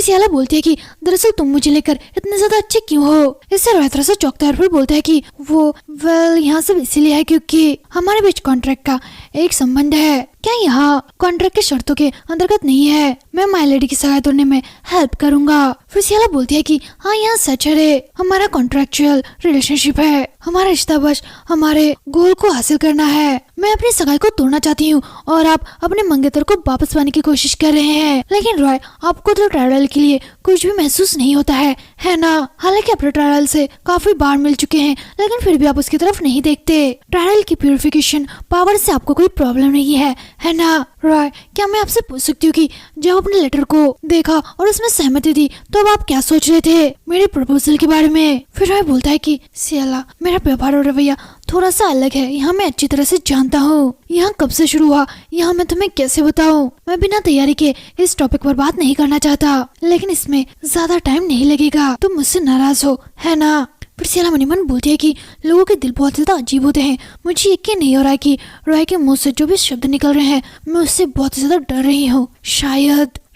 सियाला बोलती है कि दरअसल तुम मुझे लेकर इतने ज्यादा अच्छे क्यों हो। इससे रोहित थोड़ा सा चौंकता है और फिर बोलता है कि वो यहाँ सब इसीलिए है क्योंकि हमारे बीच कॉन्ट्रैक्ट का एक संबंध है। क्या यहाँ कॉन्ट्रैक्ट के शर्तों के अंतर्गत नहीं है। मैं माय लेडी की सगाई तोड़ने में हेल्प करूंगा। फिर सियाला बोलती है कि हाँ यहाँ सच है, हमारा कॉन्ट्रैक्चुअल रिलेशनशिप है, हमारा रिश्ता बस हमारे गोल को हासिल करना है। मैं अपनी सगाई को तोड़ना चाहती हूँ और आप अपने मंगेतर को वापस पाने की कोशिश कर रहे हैं। लेकिन रॉय आपको तो ट्रायल के लिए कुछ भी महसूस नहीं होता है ना। हालांकि आप ट्रायल से काफी बार मिल चुके हैं लेकिन फिर भी आप उसकी तरफ नहीं देखते। ट्रायल की प्यूरिफिकेशन पावर से आपको कोई प्रॉब्लम नहीं है ना। रॉय क्या मैं आपसे पूछ सकती हूँ कि जब आपने लेटर को देखा और उसमें सहमति दी तो अब आप क्या सोच रहे थे मेरे प्रपोजल के बारे में। फिर रॉय बोलता है कि सियाला मेरा व्यवहार और रवैया थोड़ा सा अलग है, यहाँ मैं अच्छी तरह से जानता हूँ। यहाँ कब से शुरू हुआ यहाँ मैं तुम्हें कैसे बताऊँ। मैं बिना तैयारी के इस टॉपिक पर बात नहीं करना चाहता लेकिन इसमें ज्यादा टाइम नहीं लगेगा। तुम मुझसे नाराज हो है ना। फिर सियाला मनी मन बोलती है कि लोगों के दिल बहुत ज्यादा अजीब होते हैं। मुझे यकीन नहीं हो रहा है कि रॉय के मुंह से जो भी शब्द निकल रहे हैं मैं उससे बहुत ज्यादा डर रही हूँ।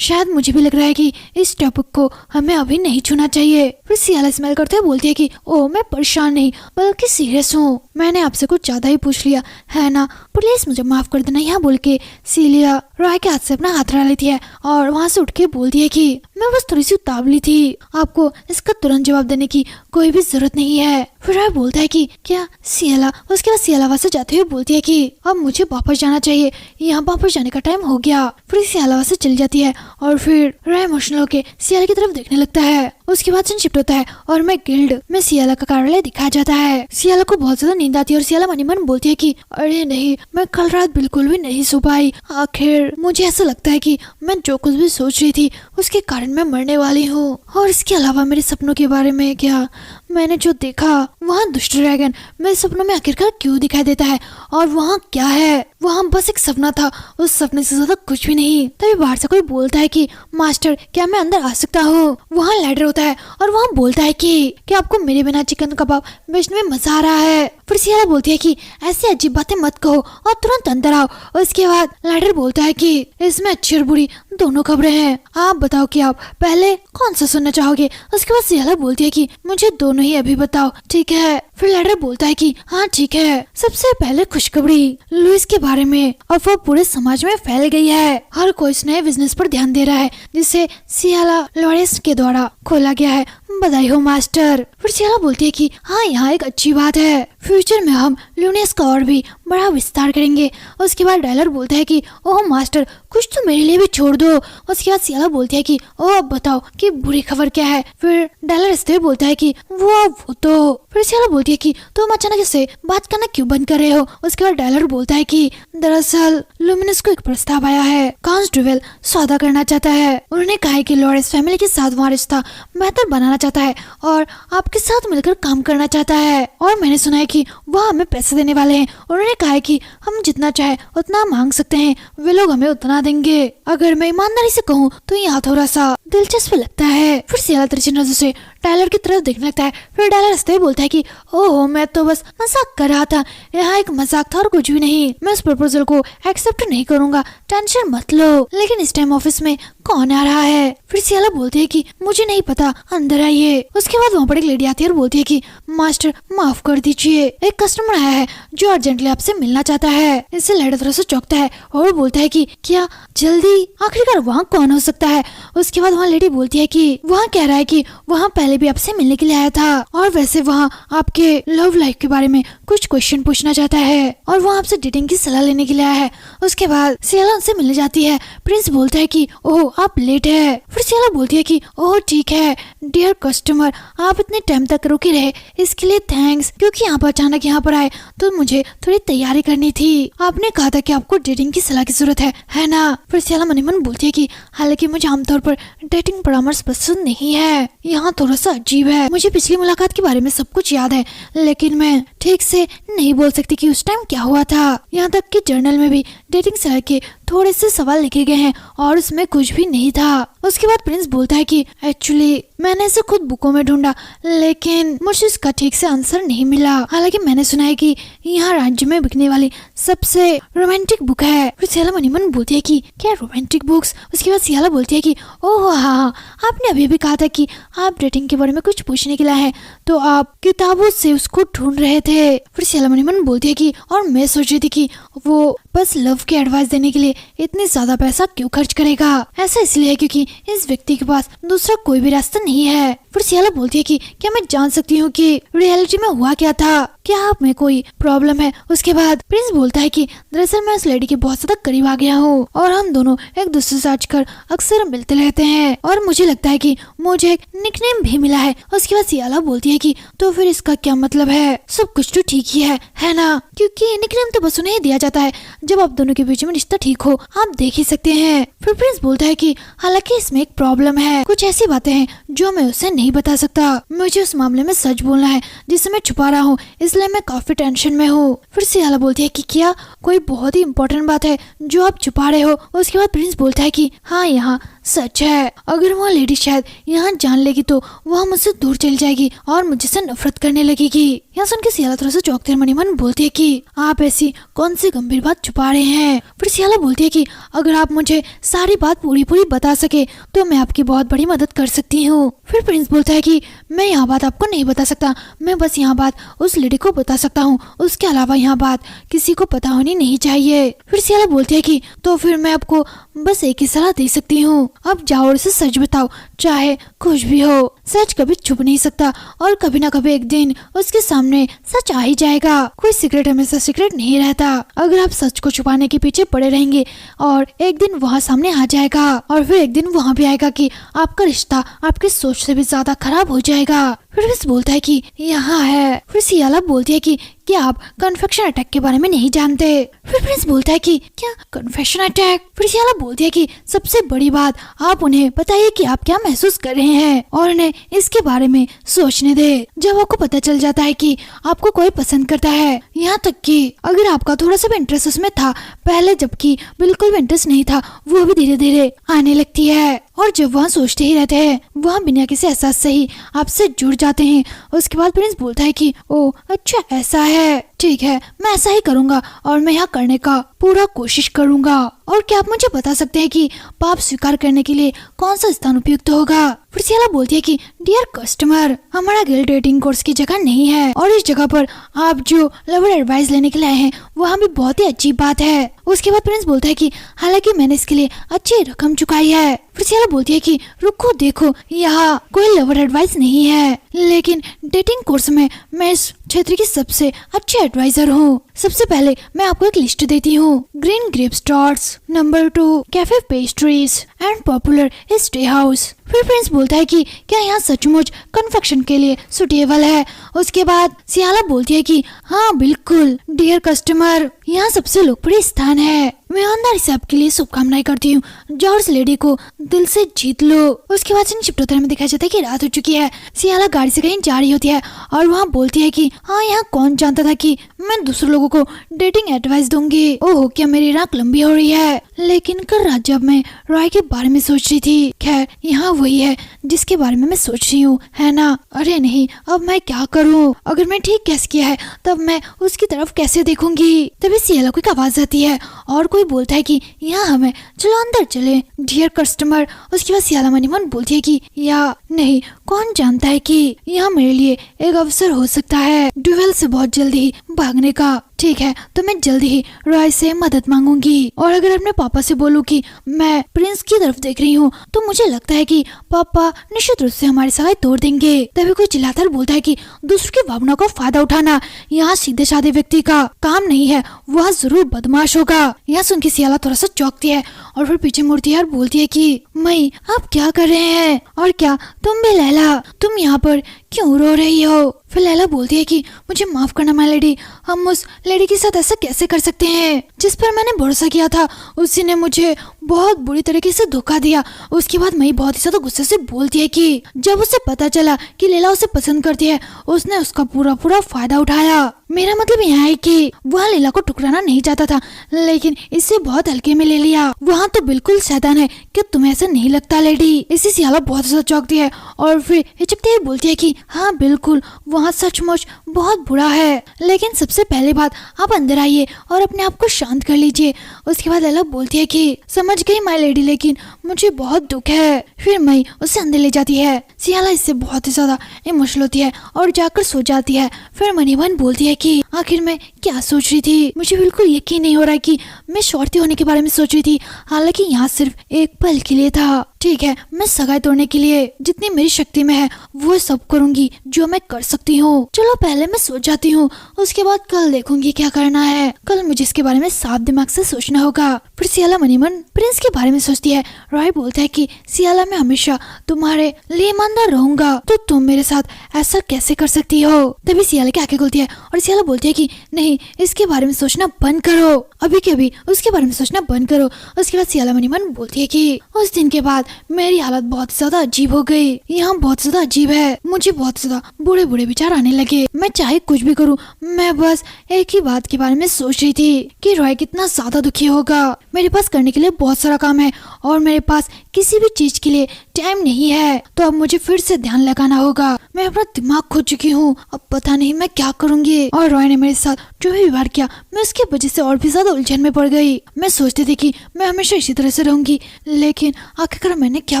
शायद मुझे भी लग रहा है कि इस टॉपिक को हमें अभी नहीं छूना चाहिए। फिर सियाला स्माइल करते हुए बोलती है कि ओ मैं परेशान नहीं बल्कि सीरियस हूँ। मैंने आपसे कुछ ज्यादा ही पूछ लिया है ना, प्लीज मुझे माफ कर देना। यहाँ बोल के सिलिया रॉय के हाथ से अपना हाथ हटा लेती है और वहाँ से उठ के बोलती है कि मैं बस थोड़ी सी उतावली थी, आपको इसका तुरंत जवाब देने की कोई भी जरूरत नहीं है। फिर रॉय बोलता है कि क्या सियाला। उसके बाद सियाला वहाँ से जाते हुए बोलती है कि अब मुझे वापस जाना चाहिए, यहाँ वापस जाने का टाइम हो गया। फिर सियाला वहाँ से चली जाती है और फिर रॉय इमोशनल होके सियाला की तरफ देखने लगता है। उसके बाद सीन शिफ्ट होता है और मैं गिल्ड में सियाला का कार्यालय दिखाया जाता है। सियाला को बहुत ज्यादा नींद आती है और सियाला मनी मन बोलती है कि अरे नहीं मैं कल रात बिल्कुल भी नहीं सो पाई। आखिर मुझे ऐसा लगता है कि मैं जो कुछ भी सोच रही थी उसके कारण मैं मरने वाली हूँ। और इसके अलावा मेरे सपनों के बारे में क्या मैंने जो देखा वहाँ दुष्ट ड्रैगन मेरे सपनों में आखिरकार क्यों दिखाई देता है और वहाँ क्या है। वहाँ बस एक सपना था, उस सपने से ज्यादा कुछ भी नहीं। तभी बाहर से कोई बोलता है कि मास्टर क्या मैं अंदर आ सकता हूँ। वहाँ लैडर होता है और वहाँ बोलता है कि आपको मेरे बिना चिकन कबाब बेचने में मजा आ रहा है। फिर सियाला बोलती है कि ऐसी अजीब बातें मत कहो और तुरंत अंदर आओ। और उसके बाद लैडर बोलता है कि इसमें अच्छी और बुरी दोनों खबरें हैं, आप बताओ कि आप पहले कौन सा सुनना चाहोगे। उसके बाद सियाला बोलती है कि मुझे दोनों ही अभी बताओ ठीक है। फिर लैडर बोलता है कि हाँ ठीक है। सबसे पहले खुशखबरी लुइस के बारे में, और वो पूरे समाज में फैल गई है। हर कोई इस नए बिजनेस पर ध्यान दे रहा है जिसे सियाला लॉरेंस के द्वारा खोला गया है। बधाई हो मास्टर। फिर सियाला बोलती है कि हाँ यहाँ एक अच्छी बात है, फ्यूचर में हम लुनियस का और भी बड़ा विस्तार करेंगे। उसके बाद डायलर बोलता है कि ओह मास्टर कुछ तो मेरे लिए भी छोड़ दो। उसके बाद सियाला बोलती है कि ओह अब बताओ कि बुरी खबर क्या है। फिर डायलर हंसते हुए बोलता है कि वो तो। फिर सियाला बोलती है कि तुम अचानक से बात करना क्यों बंद कर रहे हो। उसके बाद डायलर बोलता है कि दरअसल लुमिनस को एक प्रस्ताव आया है, कॉन्स्टेबल सौदा करना चाहता है। उन्होंने कहा है कि लॉरेंस फैमिली के साथ वहाँ रिश्ता बेहतर बनाना चाहता है और आपके साथ मिलकर काम करना चाहता है। और मैंने सुना है कि वह हमें पैसे देने वाले हैं। उन्होंने कहा है कि हम जितना चाहे उतना मांग सकते हैं, वे लोग हमें उतना देंगे। अगर मैं ईमानदारी से कहूँ तो यहाँ थोड़ा सा दिलचस्प लगता है। फिर सियाला तिरछी नजर से टायलर की तरफ देखने लगता है। फिर टायलर हंसते हुए बोलता है कि ओह मैं तो बस मजाक कर रहा था, यहाँ एक मजाक था और कुछ भी नहीं। मैं उस प्रपोजल को एक्सेप्ट नहीं करूंगा, टेंशन मत लो। लेकिन इस टाइम ऑफिस में कौन आ रहा है। फिर सियाला बोलती है कि मुझे नहीं पता, अंदर आइए। उसके बाद वहाँ पर एक लेडी आती है और बोलती है कि मास्टर माफ कर दीजिए, एक कस्टमर आया है जो अर्जेंटली आपसे मिलना चाहता है। इससे लेडी तरह से चौंकता है और बोलता है कि क्या जल्दी, आखिरकार वहाँ कौन हो सकता है। उसके बाद वहाँ लेडी बोलती है कि वहाँ कह रहा है कि वहाँ पहले भी आपसे मिलने के लिए आया था और वैसे वहाँ आपके लव लाइफ के बारे में कुछ क्वेश्चन पूछना चाहता है और वहाँ आपसे डेटिंग की सलाह लेने के लिए आया है। उसके बाद सियाला उनसे मिलने जाती है। प्रिंस बोलता है कि ओह आप लेट है। फिर सियाला बोलती है कि ओह ठीक है डियर कस्टमर, आप इतने टाइम तक रुके रहे इसके लिए थैंक्स, क्योंकि आप अचानक यहाँ पर आए तो मुझे थोड़ी तैयारी करनी थी। आपने कहा था कि आपको डेटिंग की सलाह की जरूरत है ना। फिर सियाला मनी मन बोलती है कि हालांकि मुझे आमतौर पर डेटिंग परामर्श पसंद नहीं है, यहाँ थोड़ा सा अजीब है। मुझे पिछली मुलाकात के बारे में सब कुछ याद है लेकिन मैं ठीक से नहीं बोल सकती कि उस टाइम क्या हुआ था। यहाँ तक कि जर्नल में भी डेटिंग सलाह के थोड़े से सवाल लिखे गए हैं और उसमें कुछ भी नहीं था। उसके बाद प्रिंस बोलता है कि एक्चुअली मैंने इसे खुद बुकों में ढूंढा, लेकिन मुझे इसका ठीक से आंसर नहीं मिला। हालांकि मैंने सुना है कि यहाँ राज्य में बिकने वाली सबसे रोमांटिक बुक है। फिर सियाला मन ही मन बोलती है कि क्या रोमांटिक बुक्स। उसके बाद सियाला बोलती है कि ओह हाँ, आपने अभी भी कहा था कि आप डेटिंग के बारे में कुछ पूछने के लिए हैं, तो आप किताबों से उसको ढूंढ रहे थे। फिर सियाला मन ही मन बोलती है कि और मैं सोच रही थी कि वो बस लव के एडवाइस देने के लिए इतनी ज्यादा पैसा क्यों खर्च करेगा। ऐसा इसलिए क्योंकि इस व्यक्ति के पास दूसरा कोई भी रास्ता नहीं है। फिर सियाला बोलती है कि क्या मैं जान सकती हूँ कि रियलिटी में हुआ क्या था, क्या आप में कोई प्रॉब्लम है। उसके बाद प्रिंस बोलता है कि दरअसल मैं उस लेडी के बहुत ज्यादा करीब आ गया हूँ और हम दोनों एक दूसरे से आजकल अक्सर मिलते रहते हैं और मुझे लगता है कि मुझे एक निकनेम भी मिला है। उसके बाद सियाला बोलती है कि तो फिर इसका क्या मतलब है, सब कुछ तो ठीक ही है ना, क्योंकि निकनेम तो बस उन्हें दिया जाता है जब आप दोनों के बीच में रिश्ता ठीक हो, आप देख ही सकते हैं। फिर प्रिंस बोलता है कि हालांकि इसमें एक प्रॉब्लम है, कुछ ऐसी बातें हैं जो मैं उसे नहीं बता सकता। मुझे उस मामले में सच बोलना है जिसे मैं छुपा रहा हूँ, इसलिए मैं काफी टेंशन में हूँ। फिर सियाला बोलती है कि क्या कोई बहुत ही इम्पोर्टेंट बात है जो आप छुपा रहे हो। उसके बाद प्रिंस बोलता है कि हाँ, यहाँ सच है, अगर वह लेडी शायद यहाँ जान लेगी तो वह मुझसे दूर चली जाएगी और मुझसे नफरत करने लगेगी। यहाँ सुन के सियाला थोड़ा सा चौंकते मन ही मन बोलती है कि आप ऐसी कौन सी गंभीर बात छुपा रहे हैं। फिर सियाला बोलती है कि अगर आप मुझे सारी बात पूरी पूरी बता सके तो मैं आपकी बहुत बड़ी मदद कर सकती हूँ। फिर प्रिंस बोलता है कि मैं यहाँ बात आपको नहीं बता सकता, मैं बस यहाँ बात उस लेडी को बता सकता हूँ, उसके अलावा यहाँ बात किसी को पता होनी नहीं चाहिए। फिर सियाला बोलती है कि तो फिर मैं आपको बस एक ही सलाह दे सकती हूँ, अब जाओ और उसे सच बताओ, चाहे कुछ भी हो। सच कभी छुप नहीं सकता और कभी ना कभी एक दिन उसके सामने सच आ ही जाएगा। कोई सीक्रेट हमेशा सीक्रेट नहीं रहता। अगर आप सच को छुपाने के पीछे पड़े रहेंगे और एक दिन वहाँ सामने आ जाएगा और फिर एक दिन वहाँ भी आएगा कि आपका रिश्ता आपकी सोच से भी ज्यादा खराब हो जाएगा। फिर प्रिंस बोलता है कि यहाँ है। फिर सियाला बोलती है कि क्या आप कन्फेक्शन अटैक के बारे में नहीं जानते। फिर प्रिंस बोलता है कि क्या कन्फेक्शन अटैक। फिर सियाला बोलती है कि सबसे बड़ी बात आप उन्हें बताइए कि आप क्या महसूस कर रहे हैं और उन्हें इसके बारे में सोचने दे। जब आपको पता चल जाता है कि आपको कोई पसंद करता है, यहाँ तक कि अगर आपका थोड़ा सा भी इंटरेस्ट उसमें था पहले, जबकि बिल्कुल भी इंटरेस्ट नहीं था, वो भी धीरे धीरे आने लगती है और जब वहाँ सोचते ही रहते हैं वहाँ बिना किसी एहसास से ही आपसे जुड़ जाते हैं। उसके बाद प्रिंस बोलता है कि ओ अच्छा ऐसा है, ठीक है, मैं ऐसा ही करूँगा और मैं यहाँ करने का पूरा कोशिश करूँगा। और क्या आप मुझे बता सकते हैं कि पाप स्वीकार करने के लिए कौन सा स्थान उपयुक्त होगा। फिर सियाला बोलती है कि डियर कस्टमर, हमारा गिल्ड डेटिंग कोर्स की जगह नहीं है और इस जगह पर आप जो लवर एडवाइस लेने के लिए आए हैं वहाँ भी बहुत ही अच्छी बात है। उसके बाद प्रिंस बोलता है कि हालांकि मैंने इसके लिए अच्छी रकम चुकाई है। फिर सियाला बोलती है कि रुको देखो, यहाँ कोई लवर एडवाइस नहीं है, लेकिन डेटिंग कोर्स में मैं इस क्षेत्र की सबसे अच्छी एडवाइजर हूँ। सबसे पहले मैं आपको एक लिस्ट देती हूँ। Green grape stars, number 2 cafe pastries and popular stay house. फिर प्रिंस बोलता है कि क्या यहाँ सचमुच कन्फेक्शन के लिए सुटेबल है। उसके बाद सियाला बोलती है कि हाँ बिल्कुल डियर कस्टमर, यहाँ सबसे लोकप्रिय स्थान है। मैं ईमानदारी से आपके लिए शुभकामनाएं करती हूँ, जॉर्ज लेडी को दिल से जीत लो। उसके बाद चिपटोतर में दिखाया जाता है कि रात हो चुकी है। सियाला गाड़ी से कहीं जा रही होती है और वहाँ बोलती है कि हाँ, यहाँ कौन जानता था कि मैं दूसरे लोगों को डेटिंग एडवाइस दूंगी। ओह, क्या मेरी नाक लंबी हो रही है। लेकिन कल रात जब मैं रॉय के बारे में सोच रही थी, खैर यहाँ वही है जिसके बारे में मैं सोच रही हूँ, है ना। अरे नहीं, अब मैं क्या करूँ। अगर मैं ठीक गैस किया है तब मैं उसकी तरफ कैसे देखूंगी। तभी सियाला को एक आवाज आती है और कोई बोलता है कि यहाँ हमें, चलो अंदर चले डियर कस्टमर। उसके बाद सियाला मन ही मन बोलती है कि या नहीं, कौन जानता है कि यहाँ मेरे लिए एक अवसर हो सकता है ड्यूएल से बहुत जल्दी ही भागने का। ठीक है, तो मैं जल्दी ही रॉय से मदद मांगूंगी और अगर अपने पापा से बोलूं कि मैं प्रिंस की तरफ देख रही हूँ तो मुझे लगता है कि पापा निश्चित रूप से हमारी सगाई तोड़ देंगे। तभी कोई चिल्लाकर बोलता है कि दूसरों की भावना का फायदा उठाना यहाँ सीधे साधे व्यक्ति का काम नहीं है, वह जरूर बदमाश होगा। यहाँ सुन के सियाला थोड़ा सा चौंकती है और फिर पीछे मुड़ती है और बोलती है कि मई, आप क्या कर रहे हैं और क्या तुम भी लैला, तुम यहाँ पर क्यों रो रही हो। फिर लैला बोलती है कि मुझे माफ करना माय लेडी, हम उस लेडी के साथ ऐसा कैसे कर सकते हैं जिस पर मैंने भरोसा किया था। उसी ने मुझे बहुत बुरी तरीके से धोखा दिया। उसके बाद मई बहुत ही ज्यादा गुस्से से बोलती है कि जब उसे पता चला कि लैला उसे पसंद करती है, उसने उसका पूरा फायदा उठाया। मेरा मतलब यह है कि वह लैला को ठुकराना नहीं चाहता था, लेकिन इसे बहुत हल्के में ले लिया। वहाँ तो बिल्कुल शैतान है, क्या तुम्हें ऐसा नहीं लगता लेडी? इसी सियाला बहुत ज्यादा चौंकती है और फिर हिचकते हुए बोलती है कि हाँ बिल्कुल, वहाँ सचमुच बहुत बुरा है, लेकिन सबसे पहले बात आप अंदर आइए और अपने आप को शांत कर लीजिए। उसके बाद लैला बोलती है कि समझ गई माय लेडी, लेकिन मुझे बहुत दुख है। फिर मई उसे अंदर ले जाती है। सियाला इससे बहुत ही ज्यादा इमोशनल होती है और जाकर सो जाती है। फिर मनीवन बोलती है कि आखिर मैं क्या सोच रही थी, मुझे बिल्कुल यकीन नहीं हो रहा है कि मैं शौर्ती होने के बारे में सोच रही थी, हालांकि यहाँ सिर्फ एक पल के लिए था। ठीक है, मैं सगाई तोड़ने के लिए जितनी मेरी शक्ति में है वो सब करूंगी जो मैं कर सकती हूँ। चलो पहले मैं सो जाती हूँ, उसके बाद कल देखूंगी क्या करना है। कल मुझे इसके बारे में साफ दिमाग से सोचना होगा। फिर सियाला मनीमन प्रिंस के बारे में सोचती है। रॉय बोलता है कि सियाला मैं हमेशा तुम्हारे लिए ईमानदार रहूंगा, तो तुम मेरे साथ ऐसा कैसे कर सकती हो? तभी सियाला की आंखें खुलती है और सियाला बोलती है कि नहीं, इसके बारे में सोचना बंद करो, अभी के अभी उसके बारे में सोचना बंद करो। उसके बाद सियाला मनीमन बोलती है कि उस दिन के बाद मेरी हालत बहुत ज्यादा अजीब हो गई। यहाँ बहुत ज्यादा अजीब है, मुझे बहुत ज्यादा बुरे बुरे विचार आने लगे। मैं चाहे कुछ भी करूँ, मैं बस एक ही बात के बारे में सोच रही थी कि रॉय कितना ज्यादा दुखी होगा। मेरे पास करने के लिए बहुत सारा काम है और मेरे पास किसी भी चीज के लिए टाइम नहीं है, तो अब मुझे फिर से ध्यान लगाना होगा। मैं अपना दिमाग खो चुकी हूँ, अब पता नहीं मैं क्या करूँगी। और रॉय ने मेरे साथ जो भी व्यवहार किया, मैं उसकी वजह से और भी ज्यादा उलझन में पड़ गई। मैं सोचती थी कि मैं हमेशा इसी तरह से रहूंगी, लेकिन आखिरकार मैंने क्या